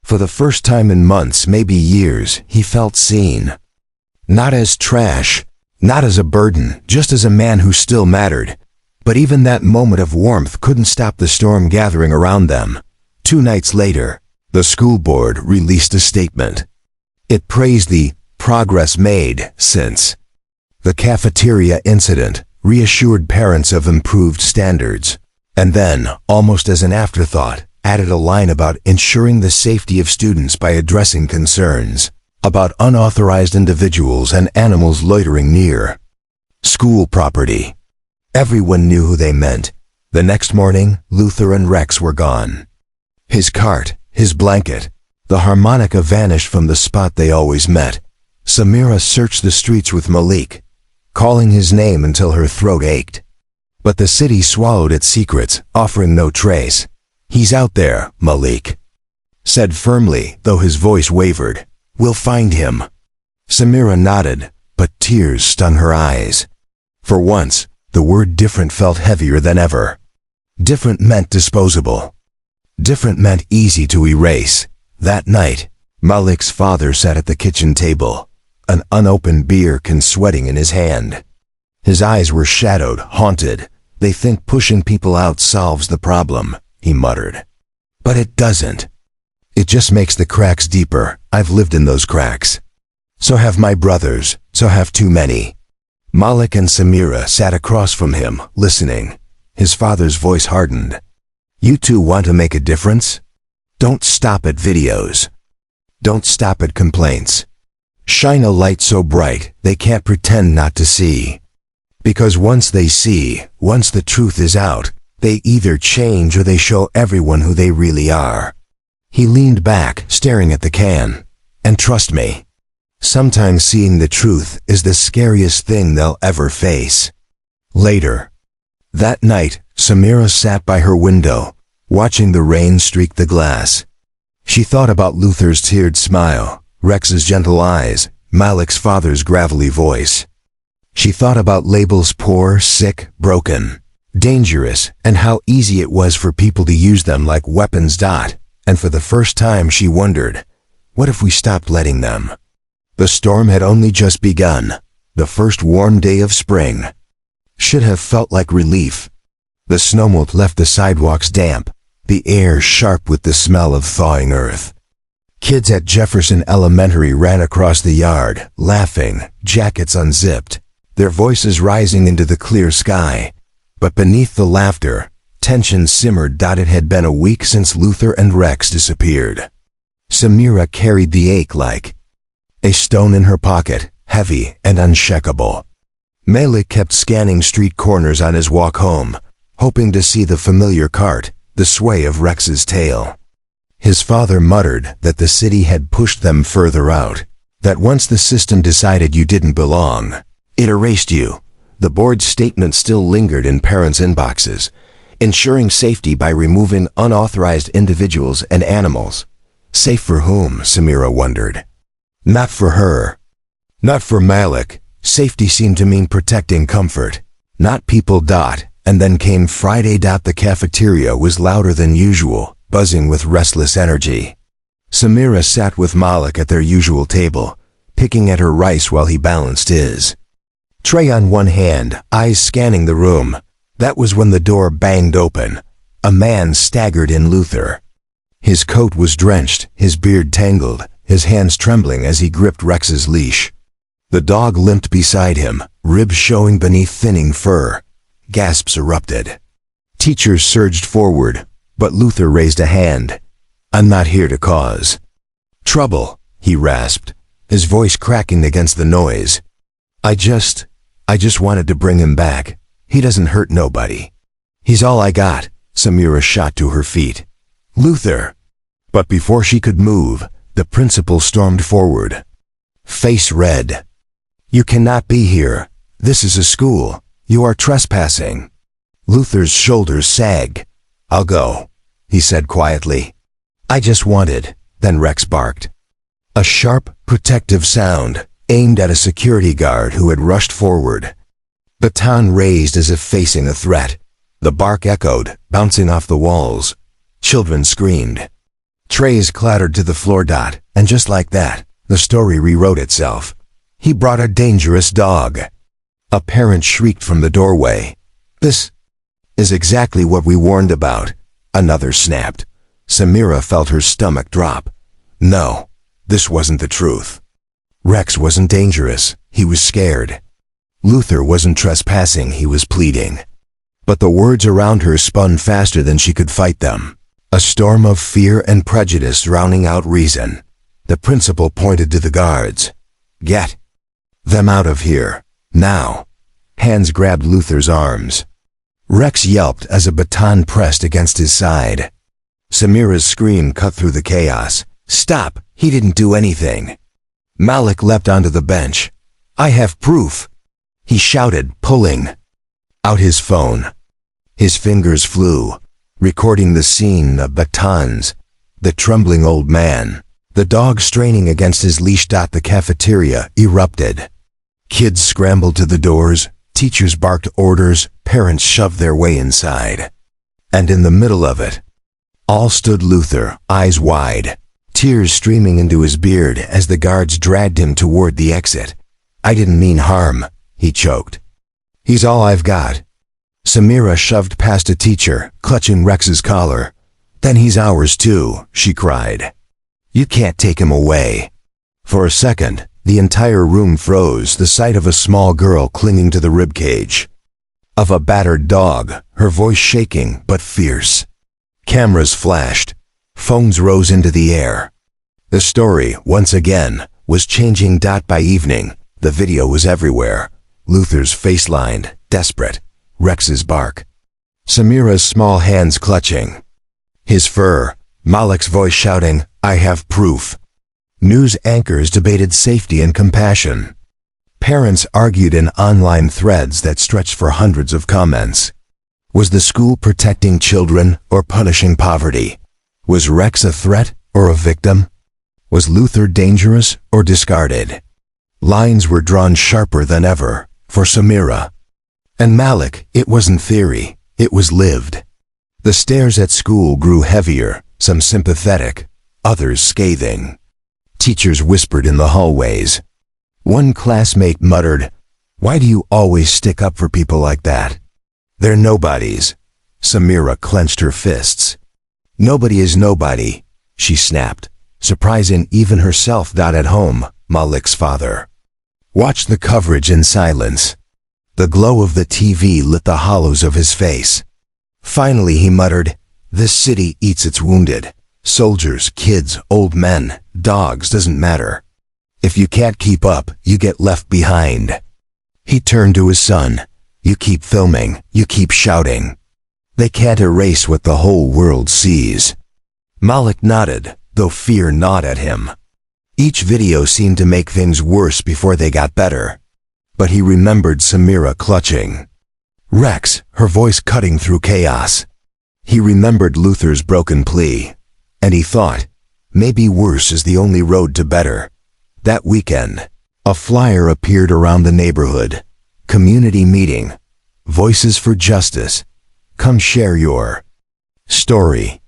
For the first time in months, maybe years, he felt seen. Not as trash, not as a burden, just as a man who still mattered. But even that moment of warmth couldn't stop the storm gathering around them. 2 nights later, the school board released a statement. It praised the progress made since the cafeteria incident, reassured parents of improved standards, and then, almost as an afterthought, added a line about ensuring the safety of students by addressing concerns about unauthorized individuals and animals loitering near school property. Everyone knew who they meant. The next morning, Luther and Rex were gone. His cart, his blanket, the harmonica vanished from the spot they always met. Samira searched the streets with Malik, calling his name until her throat ached. But the city swallowed its secrets, offering no trace. "He's out there," Malik said firmly, though his voice wavered. "We'll find him." Samira nodded, but tears stung her eyes. For once, the word different felt heavier than ever. Different meant disposable. Different meant easy to erase. That night, Malik's father sat at the kitchen table, an unopened beer can sweating in his hand. His eyes were shadowed, haunted. "They think pushing people out solves the problem," he muttered. "But it doesn't. It just makes the cracks deeper. I've lived in those cracks. So have my brothers, so have too many." Malik and Samira sat across from him, listening. His father's voice hardened. "You two want to make a difference? Don't stop at videos. Don't stop at complaints. Shine a light so bright they can't pretend not to see. Because once they see, once the truth is out, they either change or they show everyone who they really are." He leaned back, staring at the can. "And trust me, sometimes seeing the truth is the scariest thing they'll ever face." Later, that night, Samira sat by her window, watching the rain streak the glass. She thought about Luther's tiered smile, Rex's gentle eyes, Malik's father's gravelly voice. She thought about labels: poor, sick, broken, dangerous, and how easy it was for people to use them like weapons. And for the first time she wondered, what if we stopped letting them? The storm had only just begun. The first warm day of spring should have felt like relief. The snowmelt left the sidewalks damp, the air sharp with the smell of thawing earth. Kids at Jefferson Elementary ran across the yard, laughing, jackets unzipped, their voices rising into the clear sky. But beneath the laughter, tension simmered. It had been a week since Luther and Rex disappeared. Samira carried the ache like a stone in her pocket, heavy and unshakable. Malik kept scanning street corners on his walk home, hoping to see the familiar cart, the sway of Rex's tail. His father muttered that the city had pushed them further out, that once the system decided you didn't belong, it erased you. The board's statement still lingered in parents' inboxes, ensuring safety by removing unauthorized individuals and animals. Safe for whom, Samira wondered. Not for her. Not for Malik. Safety seemed to mean protecting comfort, not people. And then came Friday. The cafeteria was louder than usual, buzzing with restless energy. Samira sat with Malik at their usual table, picking at her rice while he balanced his tray on one hand, eyes scanning the room. That was when the door banged open. A man staggered in. Luther. His coat was drenched, his beard tangled, his hands trembling as he gripped Rex's leash. The dog limped beside him, ribs showing beneath thinning fur. Gasps erupted. Teachers surged forward, but Luther raised a hand. I'm not here to cause trouble, he rasped, his voice cracking against the noise. I just wanted to bring him back. He doesn't hurt nobody. He's all I got. Samira shot to her feet. Luther! But before she could move, the principal stormed forward. Face red. You cannot be here. This is a school. You are trespassing. Luther's shoulders sagged. I'll go, he said quietly. I just wanted. Then Rex barked. A sharp, protective sound, aimed at a security guard who had rushed forward. Baton raised as if facing a threat. The bark echoed, bouncing off the walls. Children screamed. Trays clattered to the floor. And just like that, the story rewrote itself. He brought a dangerous dog. A parent shrieked from the doorway. This is exactly what we warned about. Another snapped. Samira felt her stomach drop. No, this wasn't the truth. Rex wasn't dangerous. He was scared. Luther wasn't trespassing. He was pleading. But the words around her spun faster than she could fight them. A storm of fear and prejudice drowning out reason. The principal pointed to the guards. Get them out of here, now. Hands grabbed Luther's arms. Rex yelped as a baton pressed against his side. Samira's scream cut through the chaos. Stop, he didn't do anything. Malik leapt onto the bench. I have proof, he shouted, pulling out his phone. His fingers flew, recording the scene of batons, the trembling old man, the dog straining against his leash. The cafeteria erupted. Kids scrambled to the doors, teachers barked orders, parents shoved their way inside. And in the middle of it all stood Luther, eyes wide, tears streaming into his beard as the guards dragged him toward the exit. I didn't mean harm, he choked. He's all I've got. Samira shoved past a teacher, clutching Rex's collar. Then he's ours too, she cried. You can't take him away. For a second, the entire room froze, the sight of a small girl clinging to the ribcage of a battered dog, her voice shaking but fierce. Cameras flashed. Phones rose into the air. The story, once again, was changing. By evening, the video was everywhere. Luther's face lined, desperate. Rex's bark. Samira's small hands clutching his fur. Malik's voice shouting, I have proof. News anchors debated safety and compassion. Parents argued in online threads that stretched for hundreds of comments. Was the school protecting children or punishing poverty? Was Rex a threat or a victim? Was Luther dangerous or discarded? Lines were drawn sharper than ever for Samira. And Malik, it wasn't theory, it was lived. The stares at school grew heavier, some sympathetic, others scathing. Teachers whispered in the hallways. One classmate muttered, Why do you always stick up for people like that? They're nobodies. Samira clenched her fists. Nobody is nobody, she snapped, surprising even herself. At home, Malik's father watched the coverage in silence. The glow of the TV lit the hollows of his face. Finally he muttered, This city eats its wounded. Soldiers, kids, old men, dogs, doesn't matter. If you can't keep up, you get left behind. He turned to his son. You keep filming, you keep shouting. They can't erase what the whole world sees. Malik nodded, though fear gnawed at him. Each video seemed to make things worse before they got better. But he remembered Samira clutching Rex, her voice cutting through chaos. He remembered Luther's broken plea. And he thought, maybe worse is the only road to better. That weekend, a flyer appeared around the neighborhood. Community meeting. Voices for justice. Come share your story.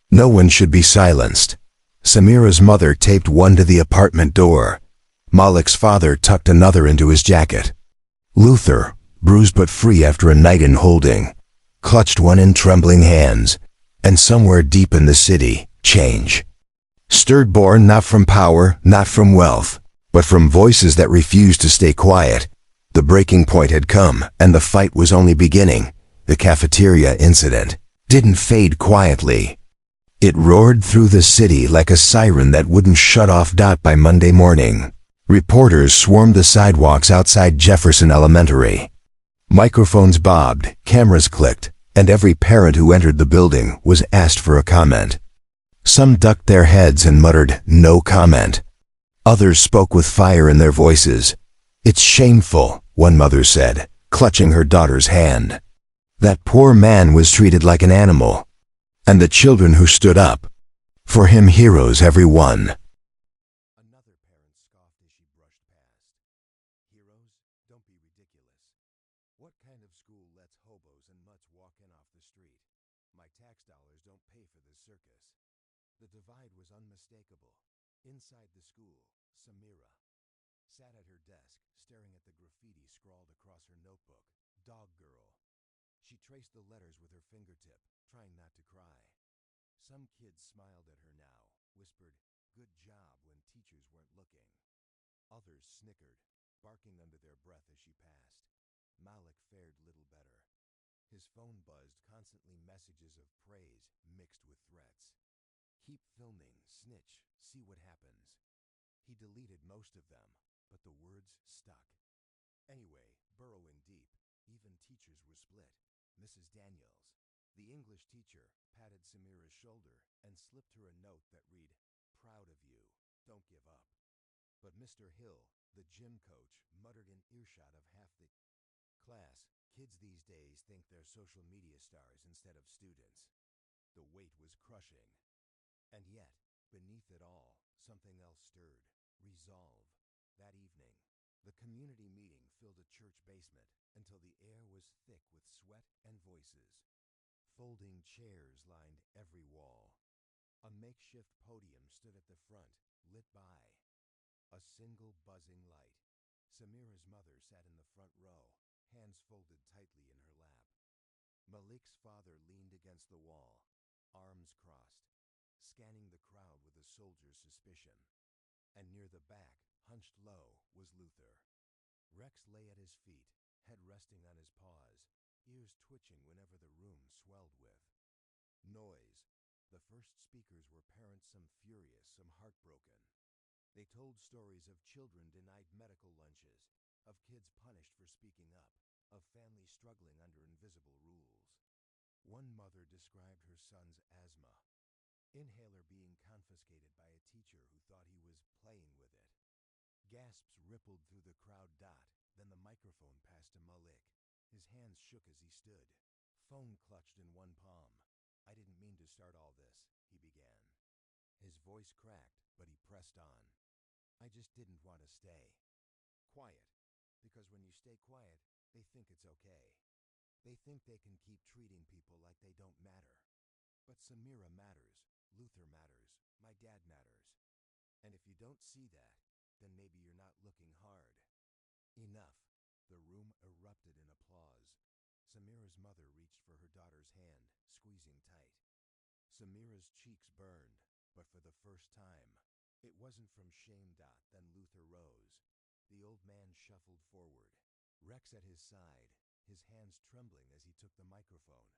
No one should be silenced. Samira's mother taped one to the apartment door. Malik's father tucked another into his jacket. Luther, bruised but free after a night in holding, clutched one in trembling hands. And somewhere deep in the city, change stirred, born not from power, not from wealth, but from voices that refused to stay quiet. The breaking point had come, and the fight was only beginning. The cafeteria incident didn't fade quietly. It roared through the city like a siren that wouldn't shut off. By Monday morning, reporters swarmed the sidewalks outside Jefferson Elementary. Microphones bobbed, cameras clicked, and every parent who entered the building was asked for a comment. Some ducked their heads and muttered, "No comment." Others spoke with fire in their voices. "It's shameful," one mother said, clutching her daughter's hand. That poor man was treated like an animal. And the children who stood up, for him, heroes every one. Another parent scoffed as she brushed past. Heroes? Don't be ridiculous. What kind of school lets hobos and mutts walk in off the street? My tax dollars don't pay for this circus. The divide was unmistakable. Inside the school, Samira sat at her desk, staring at the graffiti scrawled across her notebook. Dog Girl. She traced the letters with her fingertip, trying not to cry. Some kids smiled at her now, whispered, "Good job," when teachers weren't looking. Others snickered, barking under their breath as she passed. Malik fared little better. His phone buzzed, constantly messages of praise mixed with threats. Keep filming, snitch, see what happens. He deleted most of them, but the words stuck. Anyway, burrowing deep, even teachers were split. Mrs. Daniels, the English teacher, patted Samira's shoulder and slipped her a note that read, "Proud of you, don't give up." But Mr. Hill, the gym coach, muttered in earshot of half the class, "Kids these days think they're social media stars instead of students." The weight was crushing. And yet, beneath it all, something else stirred. Resolve. That evening, the community meeting filled a church basement until the air was thick with sweat and voices. Folding chairs lined every wall. A makeshift podium stood at the front, lit by a single buzzing light. Samira's mother sat in the front row, hands folded tightly in her lap. Malik's father leaned against the wall, arms crossed, scanning the crowd with a soldier's suspicion. And near the back, hunched low, was Luther. Rex lay at his feet, head resting on his paws, ears twitching whenever the room swelled with noise. The first speakers were parents, some furious, some heartbroken. They told stories of children denied medical lunches, of kids punished for speaking up, of families struggling under invisible rules. One mother described her son's asthma inhaler being confiscated by a teacher who thought he was playing with it. Gasps rippled through the crowd. Then the microphone passed to Malik. His hands shook as he stood, phone clutched in one palm. "I didn't mean to start all this," he began. His voice cracked, but he pressed on. "I just didn't want to stay quiet, because when you stay quiet, they think it's okay. They think they can keep treating people like they don't matter. But Samira matters, Luther matters, my dad matters. And if you don't see that, then maybe you're not looking hard." Enough. The room erupted in applause. Samira's mother reached for her daughter's hand, squeezing tight. Samira's cheeks burned, but for the first time. It wasn't from shame. Then Luther rose. The old man shuffled forward, Rex at his side, his hands trembling as he took the microphone.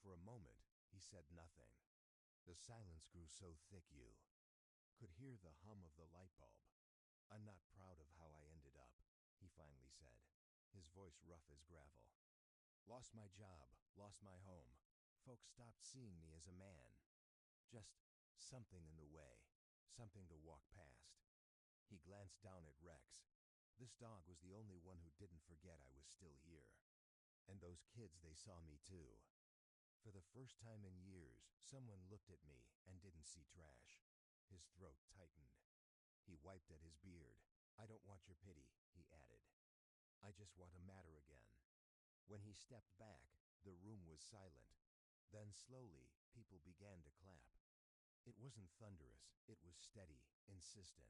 For a moment, he said nothing. The silence grew so thick you could hear the hum of the light bulb. "I'm not proud of how I ended up," he finally said. his voice rough as gravel. Lost my job, lost my home. Folks stopped seeing me as a man. Just something in the way, something to walk past. He glanced down at Rex. This dog was the only one who didn't forget I was still here. And those kids, they saw me too. For the first time in years, someone looked at me and didn't see trash. His throat tightened. He wiped at his beard. I don't want your pity, he added. I just want to matter again. When he stepped back, the room was silent. Then slowly, people began to clap. It wasn't thunderous, it was steady, insistent,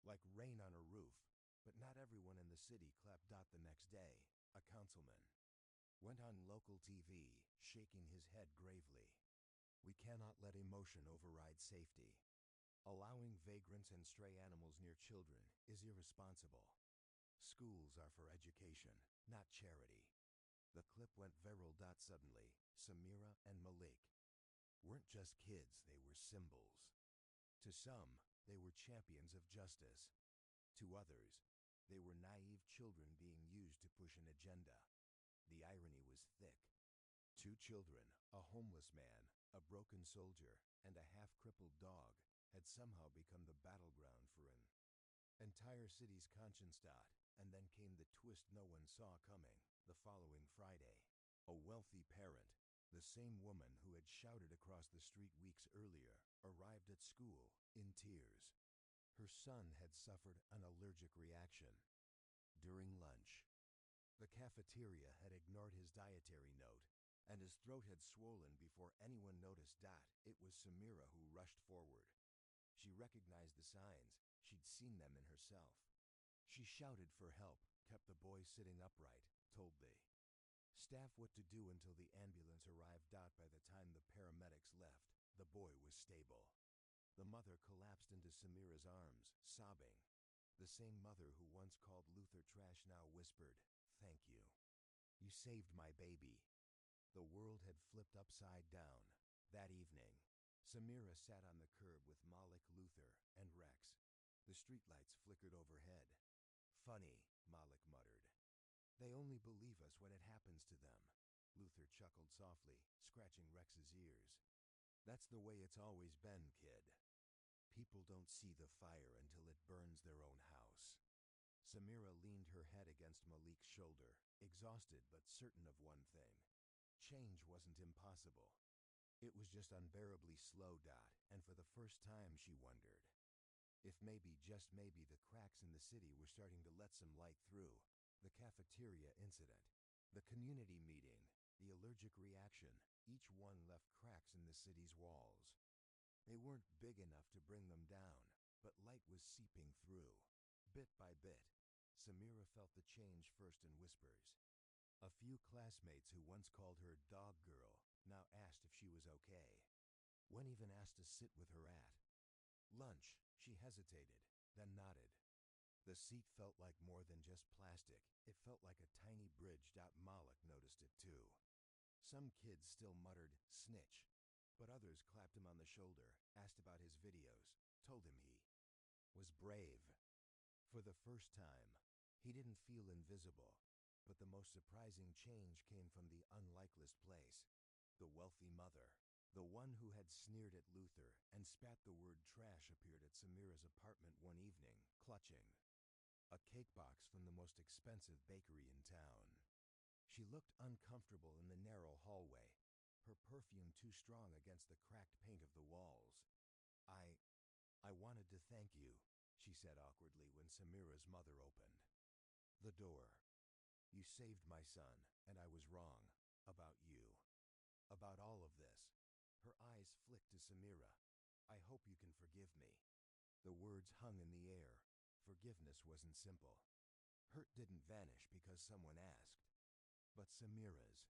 like rain on a roof. But not everyone in the city clapped. The next day, a councilman went on local TV, shaking his head gravely. We cannot let emotion override safety. Allowing vagrants and stray animals near children is irresponsible. Schools are for education, not charity. The clip went viral. Suddenly, Samira and Malik weren't just kids, they were symbols. To some, they were champions of justice. To others, they were naive children being used to push an agenda. The irony was thick. 2 children, a homeless man, a broken soldier, and a half-crippled dog, had somehow become the battleground for an entire city's conscience. And then came the twist no one saw coming. The following Friday, a wealthy parent, the same woman who had shouted across the street weeks earlier, arrived at school, in tears. Her son had suffered an allergic reaction during lunch. The cafeteria had ignored his dietary note, and his throat had swollen before anyone noticed. It was Samira who rushed forward. She recognized the signs, she'd seen them in herself. She shouted for help, kept the boy sitting upright, told the staff what to do until the ambulance arrived. By the time the paramedics left, the boy was stable. The mother collapsed into Samira's arms, sobbing. The same mother who once called Luther trash now whispered, "Thank you. You saved my baby." The world had flipped upside down. That evening, Samira sat on the curb with Malik, Luther, and Rex. The streetlights flickered overhead. "Funny," Malik muttered. "They only believe us when it happens to them." Luther chuckled softly, scratching Rex's ears. "That's the way it's always been, kid. People don't see the fire until it burns their own house." Samira leaned her head against Malik's shoulder, exhausted but certain of one thing. Change wasn't impossible. It was just unbearably slow. And for the first time she wondered if maybe, just maybe, the cracks in the city were starting to let some light through. The cafeteria incident, the community meeting, the allergic reaction, each one left cracks in the city's walls. They weren't big enough to bring them down, but light was seeping through. Bit by bit, Samira felt the change first in whispers. A few classmates who once called her dog girl now asked if she was okay. One even asked to sit with her at lunch. She hesitated, then nodded. The seat felt like more than just plastic. It felt like a tiny bridge. Malik noticed it too. Some kids still muttered, "Snitch," but others clapped him on the shoulder, asked about his videos, told him he was brave. For the first time, he didn't feel invisible. But the most surprising change came from the unlikeliest place. The wealthy mother, the one who had sneered at Luther and spat the word trash, appeared at Samira's apartment one evening, clutching a cake box from the most expensive bakery in town. She looked uncomfortable in the narrow hallway, her perfume too strong against the cracked paint of the walls. I wanted to thank you," she said awkwardly when Samira's mother opened the door. "You saved my son, and I was wrong. About you. About all of this." Her eyes flicked to Samira. "I hope you can forgive me." The words hung in the air. Forgiveness wasn't simple. Hurt didn't vanish because someone asked. But Samira's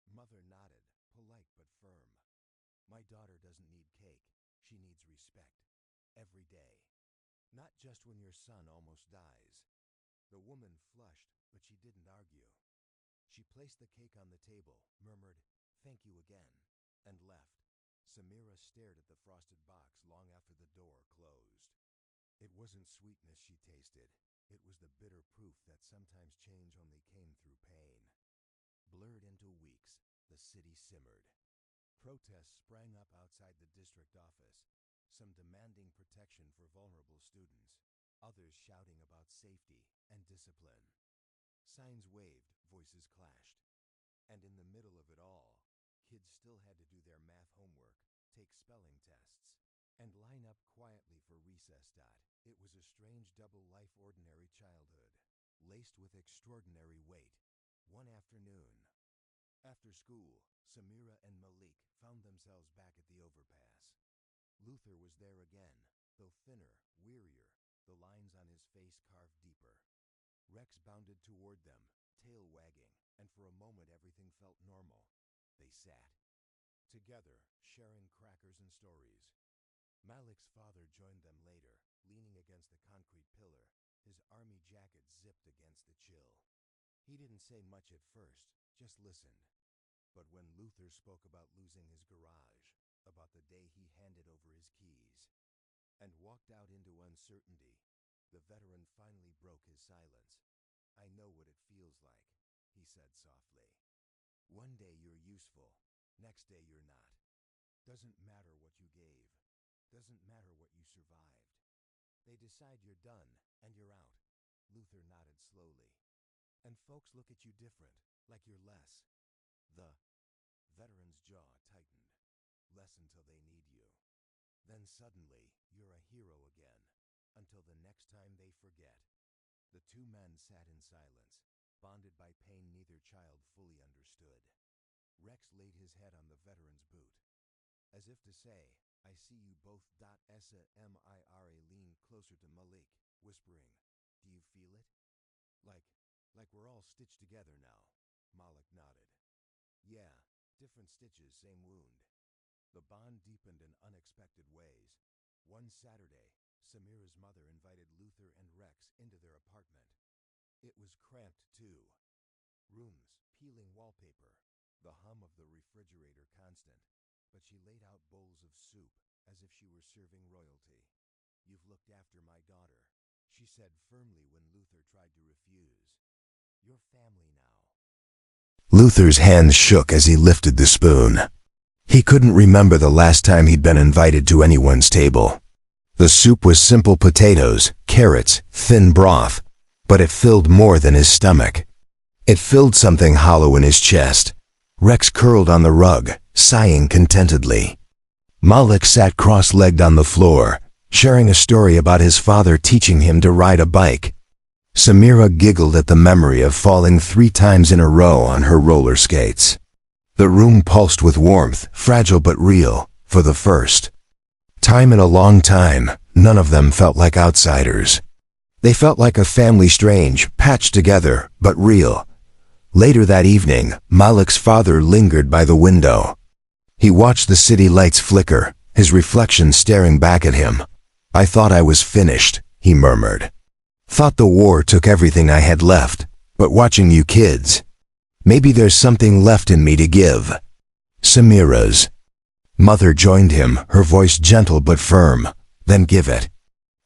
mother nodded, polite but firm. "My daughter doesn't need cake. She needs respect. Every day. Not just when your son almost dies." The woman flushed, but she didn't argue. She placed the cake on the table, murmured, "Thank you again," and left. Samira stared at the frosted box long after the door closed. It wasn't sweetness she tasted. It was the bitter proof that sometimes change only came through pain. Blurred into weeks, the city simmered. Protests sprang up outside the district office, some demanding protection for vulnerable students, others shouting about safety and discipline. Signs waved, voices clashed. And in the middle of it all, kids still had to do their math homework, take spelling tests, and line up quietly for recess. It was a strange double life, ordinary childhood, laced with extraordinary weight. One afternoon, after school, Samira and Malik found themselves back at the overpass. Luther was there again, though thinner, wearier, the lines on his face carved deeper. Rex bounded toward them, tail wagging, and for a moment everything felt normal. They sat together, sharing crackers and stories. Malik's father joined them later, leaning against the concrete pillar, his army jacket zipped against the chill. He didn't say much at first, just listened. But when Luther spoke about losing his garage, about the day he handed over his keys, and walked out into uncertainty, the veteran finally broke his silence. "I know what it feels like," he said softly. "One day you're useful, next day you're not. Doesn't matter what you gave. Doesn't matter what you survived. They decide you're done, and you're out." Luther nodded slowly. "And folks look at you different, like you're less." The veteran's jaw tightened. "Less until they need you. Then suddenly, you're a hero again, until the next time they forget." The two men sat in silence, bonded by pain neither child fully understood. Rex laid his head on the veteran's boot, as if to say, "I see you both." Samira leaned closer to Malik, whispering, "Do you feel it? Like we're all stitched together now." Malik nodded. "Yeah, different stitches, same wound." The bond deepened in unexpected ways. One Saturday, Samira's mother invited Luther and Rex into their apartment. It was cramped too. Rooms, peeling wallpaper, the hum of the refrigerator constant, but she laid out bowls of soup as if she were serving royalty. "You've looked after my daughter," she said firmly when Luther tried to refuse. "You're family now." Luther's hands shook as he lifted the spoon. He couldn't remember the last time he'd been invited to anyone's table. The soup was simple potatoes, carrots, thin broth, but it filled more than his stomach. It filled something hollow in his chest. Rex curled on the rug, sighing contentedly. Malik sat cross-legged on the floor, sharing a story about his father teaching him to ride a bike. Samira giggled at the memory of falling 3 times in a row on her roller skates. The room pulsed with warmth, fragile but real, for the first time in a long time. None of them felt like outsiders. They felt like a family, strange, patched together, but real. Later that evening, Malik's father lingered by the window. He watched the city lights flicker, his reflection staring back at him. "I thought I was finished," he murmured. "Thought the war took everything I had left, but watching you kids, maybe there's something left in me to give." Samira's mother joined him, her voice gentle but firm. "Then give it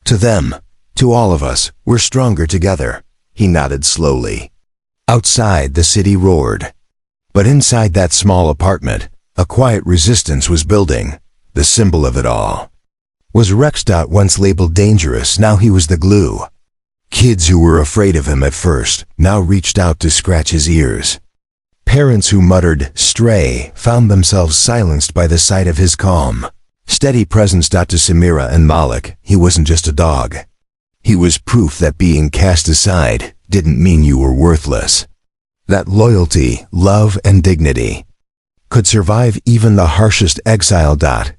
to them, to all of us. We're stronger together." He nodded slowly. Outside, the city roared. But inside that small apartment, a quiet resistance was building. The symbol of it all was Rex. Once labeled dangerous, now he was the glue. Kids who were afraid of him at first now reached out to scratch his ears. Parents who muttered, "Stray," found themselves silenced by the sight of his calm, steady presence. To Samira and Malik, he wasn't just a dog. He was proof that being cast aside didn't mean you were worthless. That loyalty, love, and dignity could survive even the harshest exile.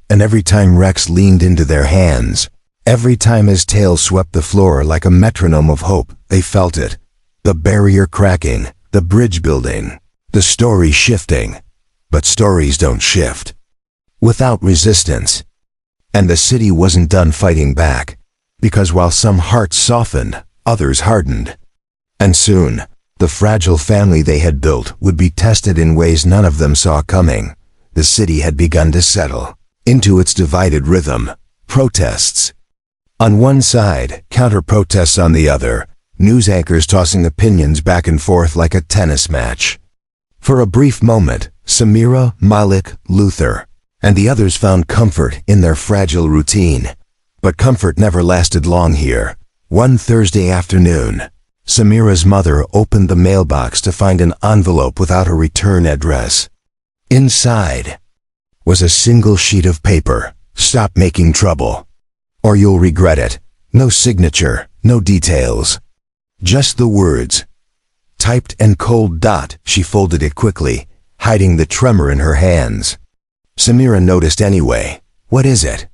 And every time Rex leaned into their hands, every time his tail swept the floor like a metronome of hope, they felt it. The barrier cracking, the bridge building, the story shifting. But stories don't shift without resistance. And the city wasn't done fighting back, because while some hearts softened, others hardened. And soon, the fragile family they had built would be tested in ways none of them saw coming. The city had begun to settle into its divided rhythm. Protests, On one side, counter-protests on the other, news anchors tossing opinions back and forth like a tennis match. For a brief moment, Samira, Malik, Luther, and the others found comfort in their fragile routine. But comfort never lasted long here. One Thursday afternoon, Samira's mother opened the mailbox to find an envelope without a return address. Inside was a single sheet of paper. "Stop making trouble, or you'll regret it." No signature, no details. Just the words. Typed and cold. She folded it quickly, hiding the tremor in her hands. Samira noticed anyway. "What is it?"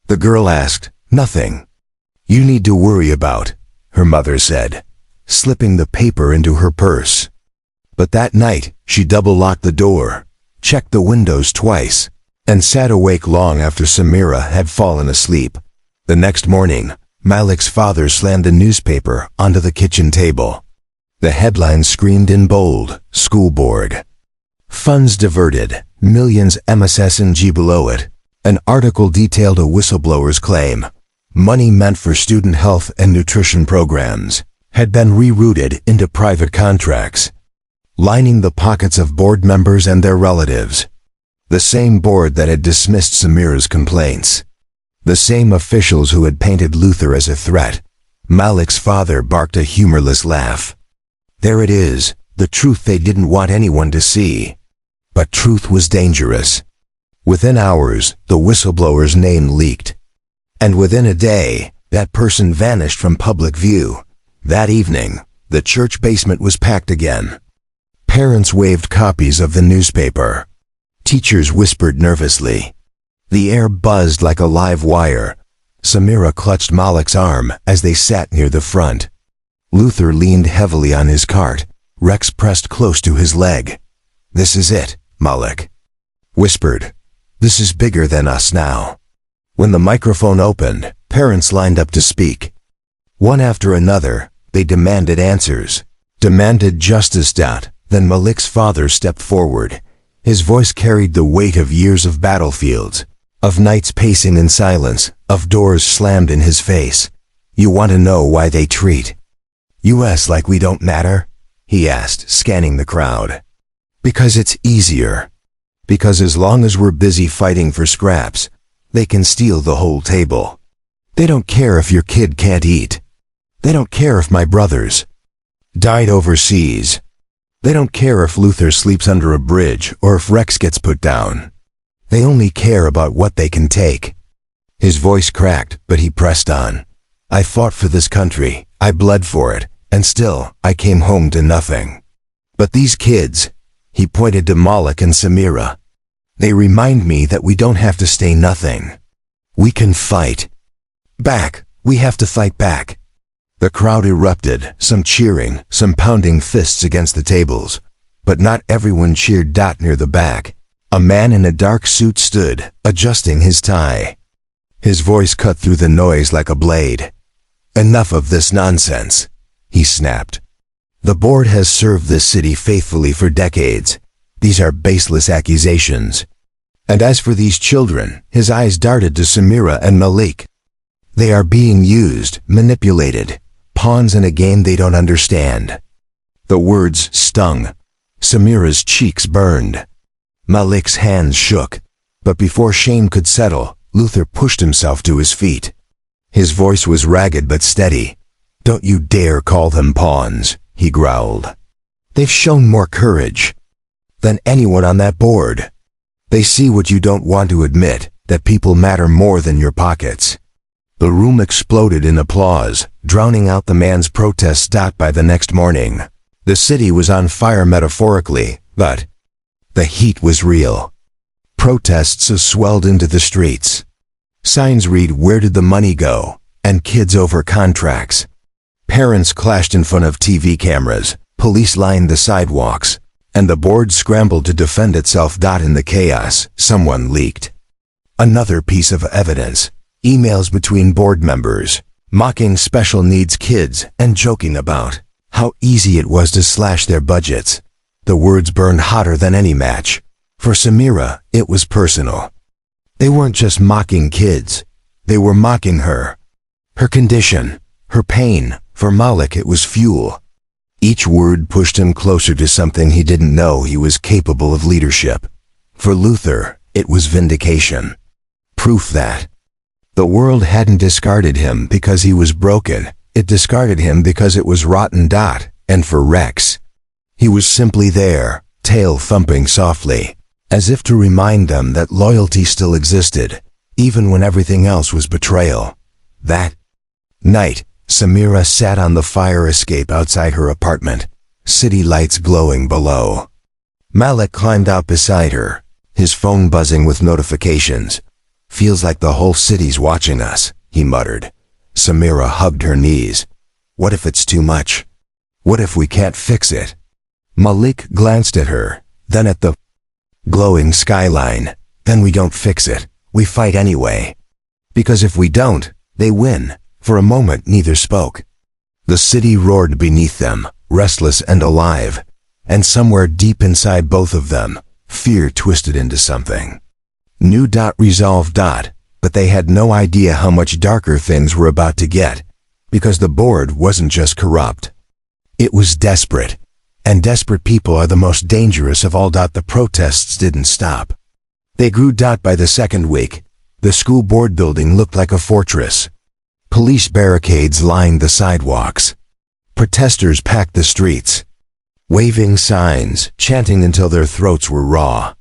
The girl asked. "Nothing you need to worry about," her mother said, slipping the paper into her purse. But that night, she double-locked the door, checked the windows twice, and sat awake long after Samira had fallen asleep. The next morning, Malik's father slammed the newspaper onto the kitchen table. The headline screamed in bold, "School Board. Funds diverted, millions MSS&G below it." An article detailed a whistleblower's claim. Money meant for student health and nutrition programs had been rerouted into private contracts, lining the pockets of board members and their relatives. The same board that had dismissed Samira's complaints. The same officials who had painted Luther as a threat. Malik's father barked a humorless laugh. There it is, the truth they didn't want anyone to see. But truth was dangerous. Within hours, the whistleblower's name leaked. And within a day, that person vanished from public view. That evening, the church basement was packed again. Parents waved copies of the newspaper. Teachers whispered nervously. The air buzzed like a live wire. Samira clutched Malik's arm as they sat near the front. Luther leaned heavily on his cart. Rex pressed close to his leg. "This is it," Malik whispered. "This is bigger than us now." When the microphone opened, parents lined up to speak. One after another, they demanded answers, demanded justice. Then Malik's father stepped forward. His voice carried the weight of years of battlefields, of nights pacing in silence, of doors slammed in his face. "You want to know why they treat us like we don't matter?" he asked, scanning the crowd. "Because it's easier. Because as long as we're busy fighting for scraps, they can steal the whole table. They don't care if your kid can't eat. They don't care if my brothers died overseas. They don't care if Luther sleeps under a bridge or if Rex gets put down. They only care about what they can take." His voice cracked, but he pressed on. "I fought for this country, I bled for it, and still, I came home to nothing. But these kids," he pointed to Malik and Samira, "they remind me that we don't have to stay nothing. We can fight back. We have to fight back." The crowd erupted, some cheering, some pounding fists against the tables. But not everyone cheered. Near the back, a man in a dark suit stood, adjusting his tie. His voice cut through the noise like a blade. "Enough of this nonsense," he snapped. "The board has served this city faithfully for decades. These are baseless accusations. And as for these children," his eyes darted to Samira and Malik, "they are being used, manipulated, pawns in a game they don't understand." The words stung. Samira's cheeks burned. Malik's hands shook. But before shame could settle, Luther pushed himself to his feet. His voice was ragged but steady. "Don't you dare call them pawns," he growled. "They've shown more courage than anyone on that board. They see what you don't want to admit, that people matter more than your pockets." The room exploded in applause, drowning out the man's protests. By the next morning, the city was on fire metaphorically, but the heat was real. Protests swelled into the streets. Signs read, "Where did the money go?" and "Kids over contracts." Parents clashed in front of TV cameras, police lined the sidewalks, and the board scrambled to defend itself. In the chaos, someone leaked another piece of evidence. Emails between board members, mocking special needs kids and joking about how easy it was to slash their budgets. The words burned hotter than any match. For Samira, it was personal. They weren't just mocking kids, they were mocking her. Her condition, her pain, for Malik it was fuel. Each word pushed him closer to something he didn't know he was capable of leadership. For Luther, it was vindication. Proof that the world hadn't discarded him because he was broken, it discarded him because it was rotten. And for Rex, he was simply there, tail thumping softly, as if to remind them that loyalty still existed, even when everything else was betrayal. That night, Samira sat on the fire escape outside her apartment, city lights glowing below. Malik climbed out beside her, his phone buzzing with notifications. Feels like the whole city's watching us, he muttered. Samira hugged her knees. What if it's too much? What if we can't fix it? Malik glanced at her, then at the glowing skyline. Then we don't fix it. We fight anyway. Because if we don't, they win. For a moment neither spoke. The city roared beneath them, restless and alive. And somewhere deep inside both of them, fear twisted into something. New. Resolve. But they had no idea how much darker things were about to get. Because the board wasn't just corrupt. It was desperate. And desperate people are the most dangerous of all. The protests didn't stop. They grew. By the second week, the school board building looked like a fortress. Police barricades lined the sidewalks. Protesters packed the streets, waving signs, chanting until their throats were raw.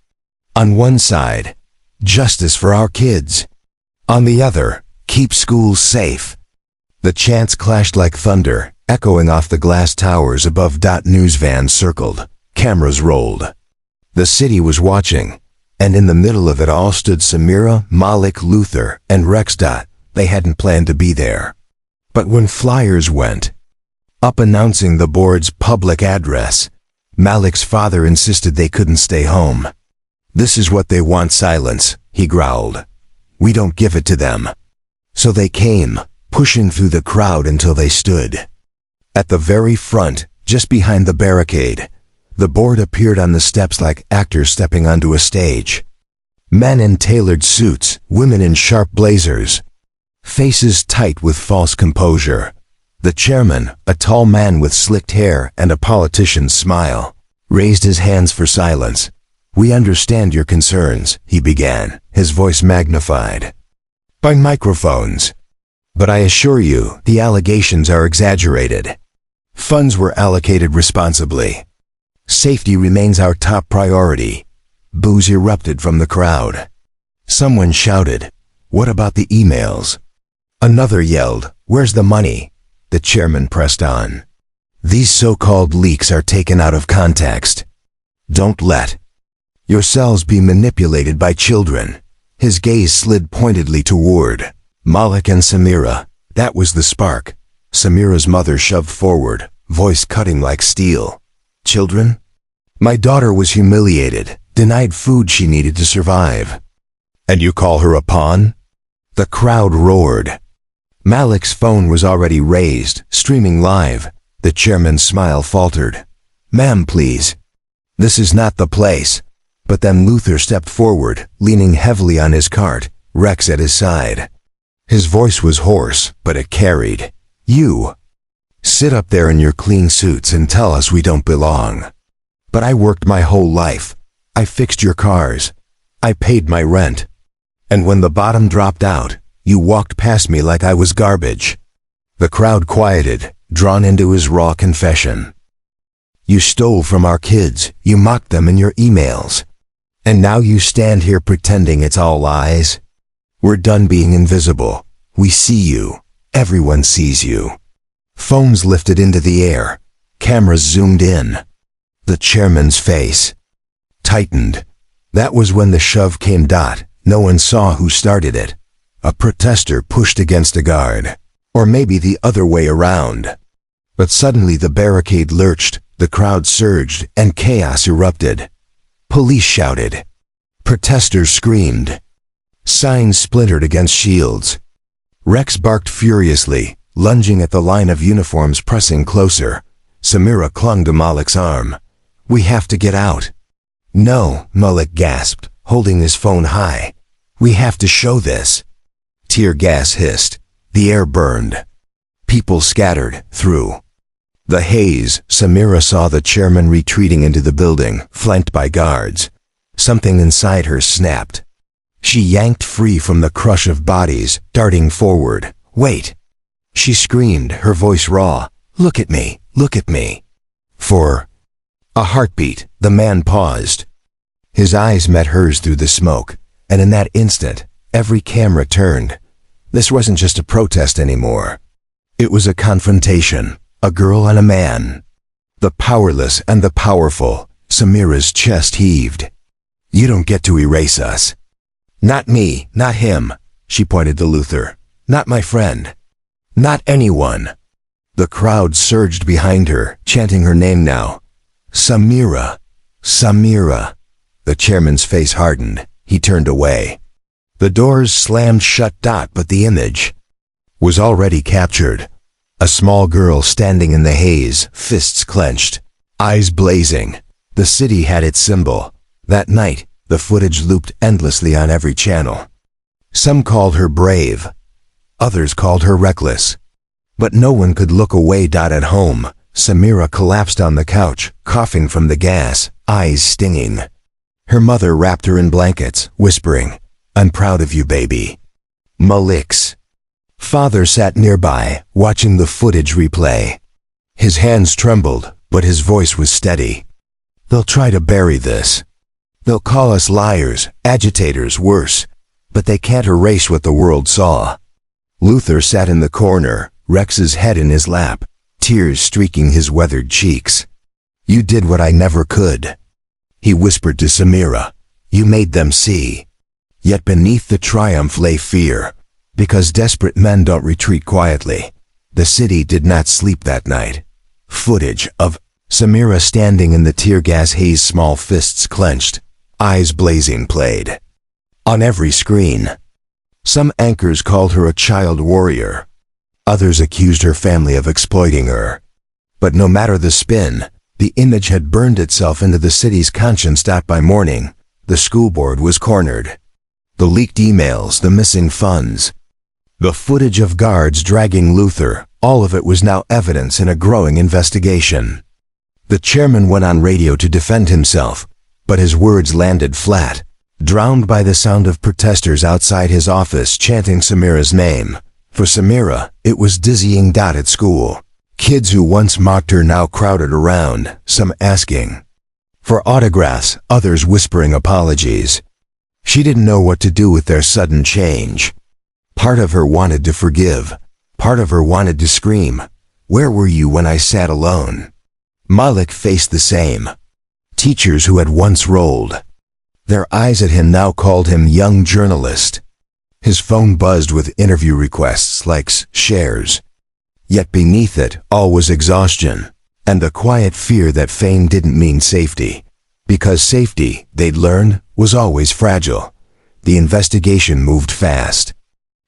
On one side, justice for our kids. On the other, keep schools safe. The chants clashed like thunder, echoing off the glass towers above. News vans circled, cameras rolled. The city was watching, and in the middle of it all stood Samira, Malik, Luther, and Rex. They hadn't planned to be there. But when flyers went up announcing the board's public address, Malik's father insisted they couldn't stay home. This is what they want, silence, he growled. We don't give it to them. So they came, pushing through the crowd until they stood at the very front, just behind the barricade. The board appeared on the steps like actors stepping onto a stage. Men in tailored suits, women in sharp blazers, faces tight with false composure. The chairman, a tall man with slicked hair and a politician's smile, raised his hands for silence. We understand your concerns, he began, his voice magnified by microphones. But I assure you, the allegations are exaggerated. Funds were allocated responsibly. Safety remains our top priority. Boos erupted from the crowd. Someone shouted, "What about the emails?" Another yelled, "Where's the money?" The chairman pressed on. These so-called leaks are taken out of context. Don't let yourselves be manipulated by children. His gaze slid pointedly toward Malik and Samira. That was the spark. Samira's mother shoved forward, voice cutting like steel. Children? My daughter was humiliated, denied food she needed to survive. And you call her a pawn? The crowd roared. Malik's phone was already raised, streaming live. The chairman's smile faltered. Ma'am, please. This is not the place. But then Luther stepped forward, leaning heavily on his cart, Rex at his side. His voice was hoarse, but it carried. You sit up there in your clean suits and tell us we don't belong. But I worked my whole life. I fixed your cars. I paid my rent. And when the bottom dropped out, you walked past me like I was garbage. The crowd quieted, drawn into his raw confession. You stole from our kids, you mocked them in your emails. And now you stand here pretending it's all lies? We're done being invisible. We see you. Everyone sees you. Phones lifted into the air. Cameras zoomed in. The chairman's face tightened. That was when the shove came. No one saw who started it. A protester pushed against a guard. Or maybe the other way around. But suddenly the barricade lurched, the crowd surged, and chaos erupted. Police shouted. Protesters screamed. Signs splintered against shields. Rex barked furiously, lunging at the line of uniforms pressing closer. Samira clung to Malik's arm. We have to get out. No, Malik gasped, holding his phone high. We have to show this. Tear gas hissed. The air burned. People scattered through the haze. Samira saw the chairman retreating into the building, flanked by guards. Something inside her snapped. She yanked free from the crush of bodies, darting forward. "Wait!" she screamed, her voice raw. "Look at me, look at me." For a heartbeat, the man paused. His eyes met hers through the smoke, and in that instant, every camera turned. This wasn't just a protest anymore. It was a confrontation, a girl and a man. The powerless and the powerful. Samira's chest heaved. "You don't get to erase us." "Not me, not him," she pointed to Luther. "Not my friend. Not anyone." The crowd surged behind her, chanting her name now. "Samira, Samira." The chairman's face hardened. He turned away. The doors slammed shut. But the image was already captured. A small girl standing in the haze, fists clenched, eyes blazing. The city had its symbol. That night, the footage looped endlessly on every channel. Some called her brave. Others called her reckless. But no one could look away. At home, Samira collapsed on the couch, coughing from the gas, eyes stinging. Her mother wrapped her in blankets, whispering, "I'm proud of you, baby." Malik's father sat nearby, watching the footage replay. His hands trembled, but his voice was steady. "They'll try to bury this. They'll call us liars, agitators, worse. But they can't erase what the world saw." Luther sat in the corner, Rex's head in his lap, tears streaking his weathered cheeks. "You did what I never could," he whispered to Samira. "You made them see." Yet beneath the triumph lay fear, because desperate men don't retreat quietly. The city did not sleep that night. Footage of Samira standing in the tear gas haze, small fists clenched, eyes blazing, played on every screen. Some anchors called her a child warrior. Others accused her family of exploiting her. But no matter the spin, the image had burned itself into the city's conscience. By morning, the school board was cornered. The leaked emails, the missing funds, the footage of guards dragging Luther, all of it was now evidence in a growing investigation. The chairman went on radio to defend himself, but his words landed flat, drowned by the sound of protesters outside his office chanting Samira's name. For Samira, it was dizzying. At school, kids who once mocked her now crowded around, some asking for autographs, others whispering apologies. She didn't know what to do with their sudden change. Part of her wanted to forgive. Part of her wanted to scream, "Where were you when I sat alone?" Malik faced the same. Teachers who had once rolled their eyes at him now called him young journalist. His phone buzzed with interview requests, likes, shares. Yet beneath it all was exhaustion, and the quiet fear that fame didn't mean safety. Because safety, they'd learned, was always fragile. The investigation moved fast.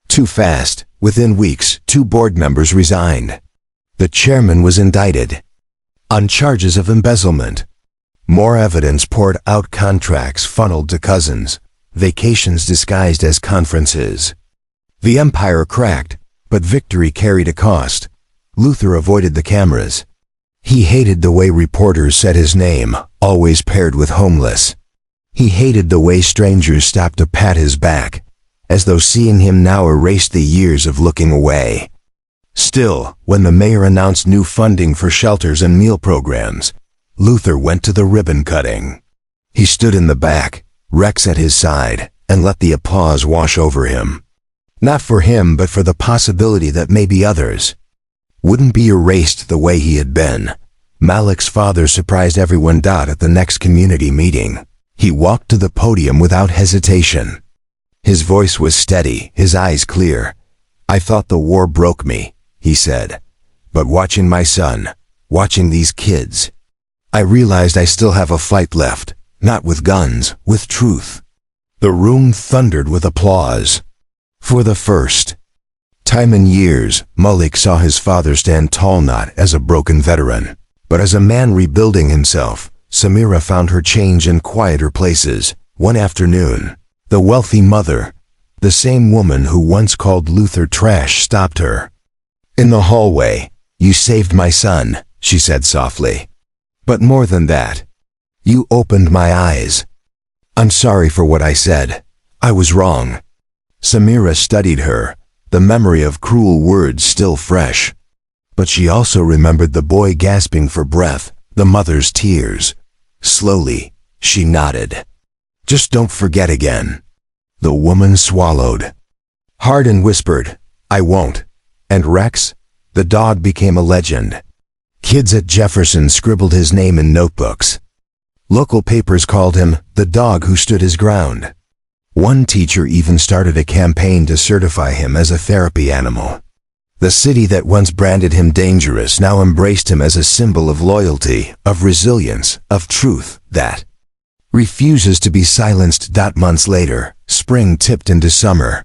Too fast. Within weeks, 2 board members resigned. The chairman was indicted on charges of embezzlement. More evidence poured out, contracts funneled to cousins, vacations disguised as conferences. The empire cracked, but victory carried a cost. Luther avoided the cameras. He hated the way reporters said his name, always paired with homeless. He hated the way strangers stopped to pat his back, as though seeing him now erased the years of looking away. Still, when the mayor announced new funding for shelters and meal programs, Luther went to the ribbon cutting. He stood in the back, Rex at his side, and let the applause wash over him. Not for him, but for the possibility that maybe others wouldn't be erased the way he had been. Malik's father surprised everyone. At the next community meeting, he walked to the podium without hesitation. His voice was steady, his eyes clear. "I thought the war broke me," he said. "But watching my son, watching these kids, I realized I still have a fight left, not with guns, with truth." The room thundered with applause. For the first time in years, Malik saw his father stand tall, not as a broken veteran, but as a man rebuilding himself. Samira found her change in quieter places. One afternoon, the wealthy mother, The same woman who once called Luther trash stopped her. In the hallway, "You saved my son," she said softly. "But more than that, you opened my eyes. I'm sorry for what I said. I was wrong." Samira studied her, the memory of cruel words still fresh. But she also remembered the boy gasping for breath, the mother's tears. Slowly, she nodded. "Just don't forget again." The woman swallowed. Hardin whispered, "I won't." And Rex, the dog, became a legend. Kids at Jefferson scribbled his name in notebooks. Local papers called him the dog who stood his ground. One teacher even started a campaign to certify him as a therapy animal. The city that once branded him dangerous now embraced him as a symbol of loyalty, of resilience, of truth that refuses to be silenced. Months later, spring tipped into summer.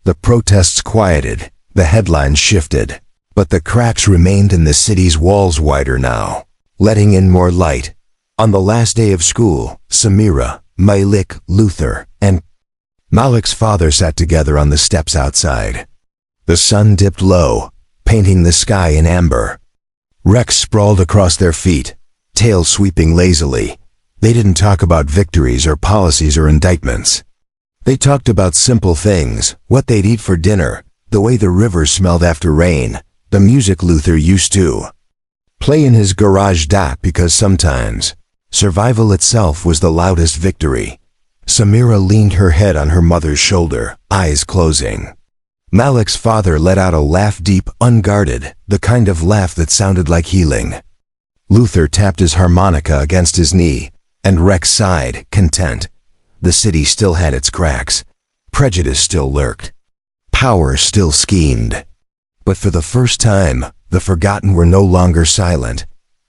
The protests quieted, the headlines shifted, but the cracks remained in the city's walls wider now, letting in more light. On the last day of school, Samira, Malik, Luther, and Malik's father sat together on the steps outside. The sun dipped low, painting the sky in amber. Rex sprawled across their feet, tail sweeping lazily. They didn't talk about victories or policies or indictments. They talked about simple things, what they'd eat for dinner, the way the river smelled after rain, the music Luther used to play in his garage. Because sometimes, survival itself was the loudest victory. Samira leaned her head on her mother's shoulder, eyes closing. Malik's father let out a laugh, deep, unguarded, the kind of laugh that sounded like healing. Luther tapped his harmonica against his knee, and Rex sighed, content. The city still had its cracks. Prejudice still lurked. Power still schemed. But for the first time, the forgotten were no longer silent.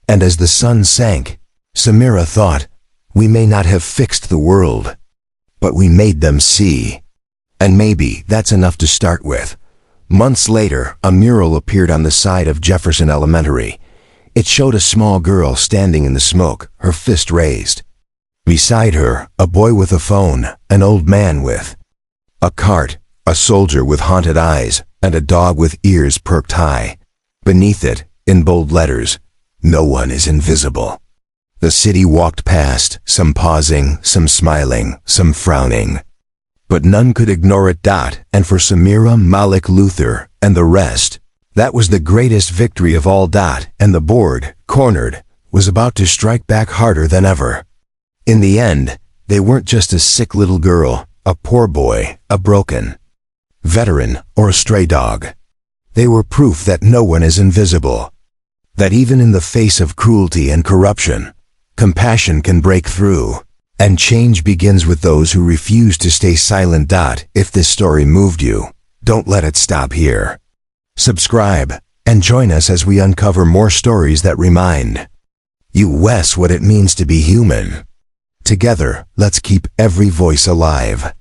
And as the sun sank, Samira thought, "We may not have fixed the world, but we made them see." And maybe that's enough to start with. Months later, a mural appeared on the side of Jefferson Elementary. It showed a small girl standing in the smoke, her fist raised. Beside her, a boy with a phone, an old man with a cart, a soldier with haunted eyes, and a dog with ears perked high. Beneath it, in bold letters, "No one is invisible." The city walked past, some pausing, some smiling, some frowning. But none could ignore it. And for Samira, Malik, Luther, and the rest, that was the greatest victory of all. And the board, cornered, was about to strike back harder than ever. In the end, they weren't just a sick little girl, a poor boy, a broken veteran, or a stray dog. They were proof that no one is invisible. That even in the face of cruelty and corruption, compassion can break through. And change begins with those who refuse to stay silent. If this story moved you, don't let it stop here. Subscribe, and join us as we uncover more stories that remind you what it means to be human. Together, let's keep every voice alive.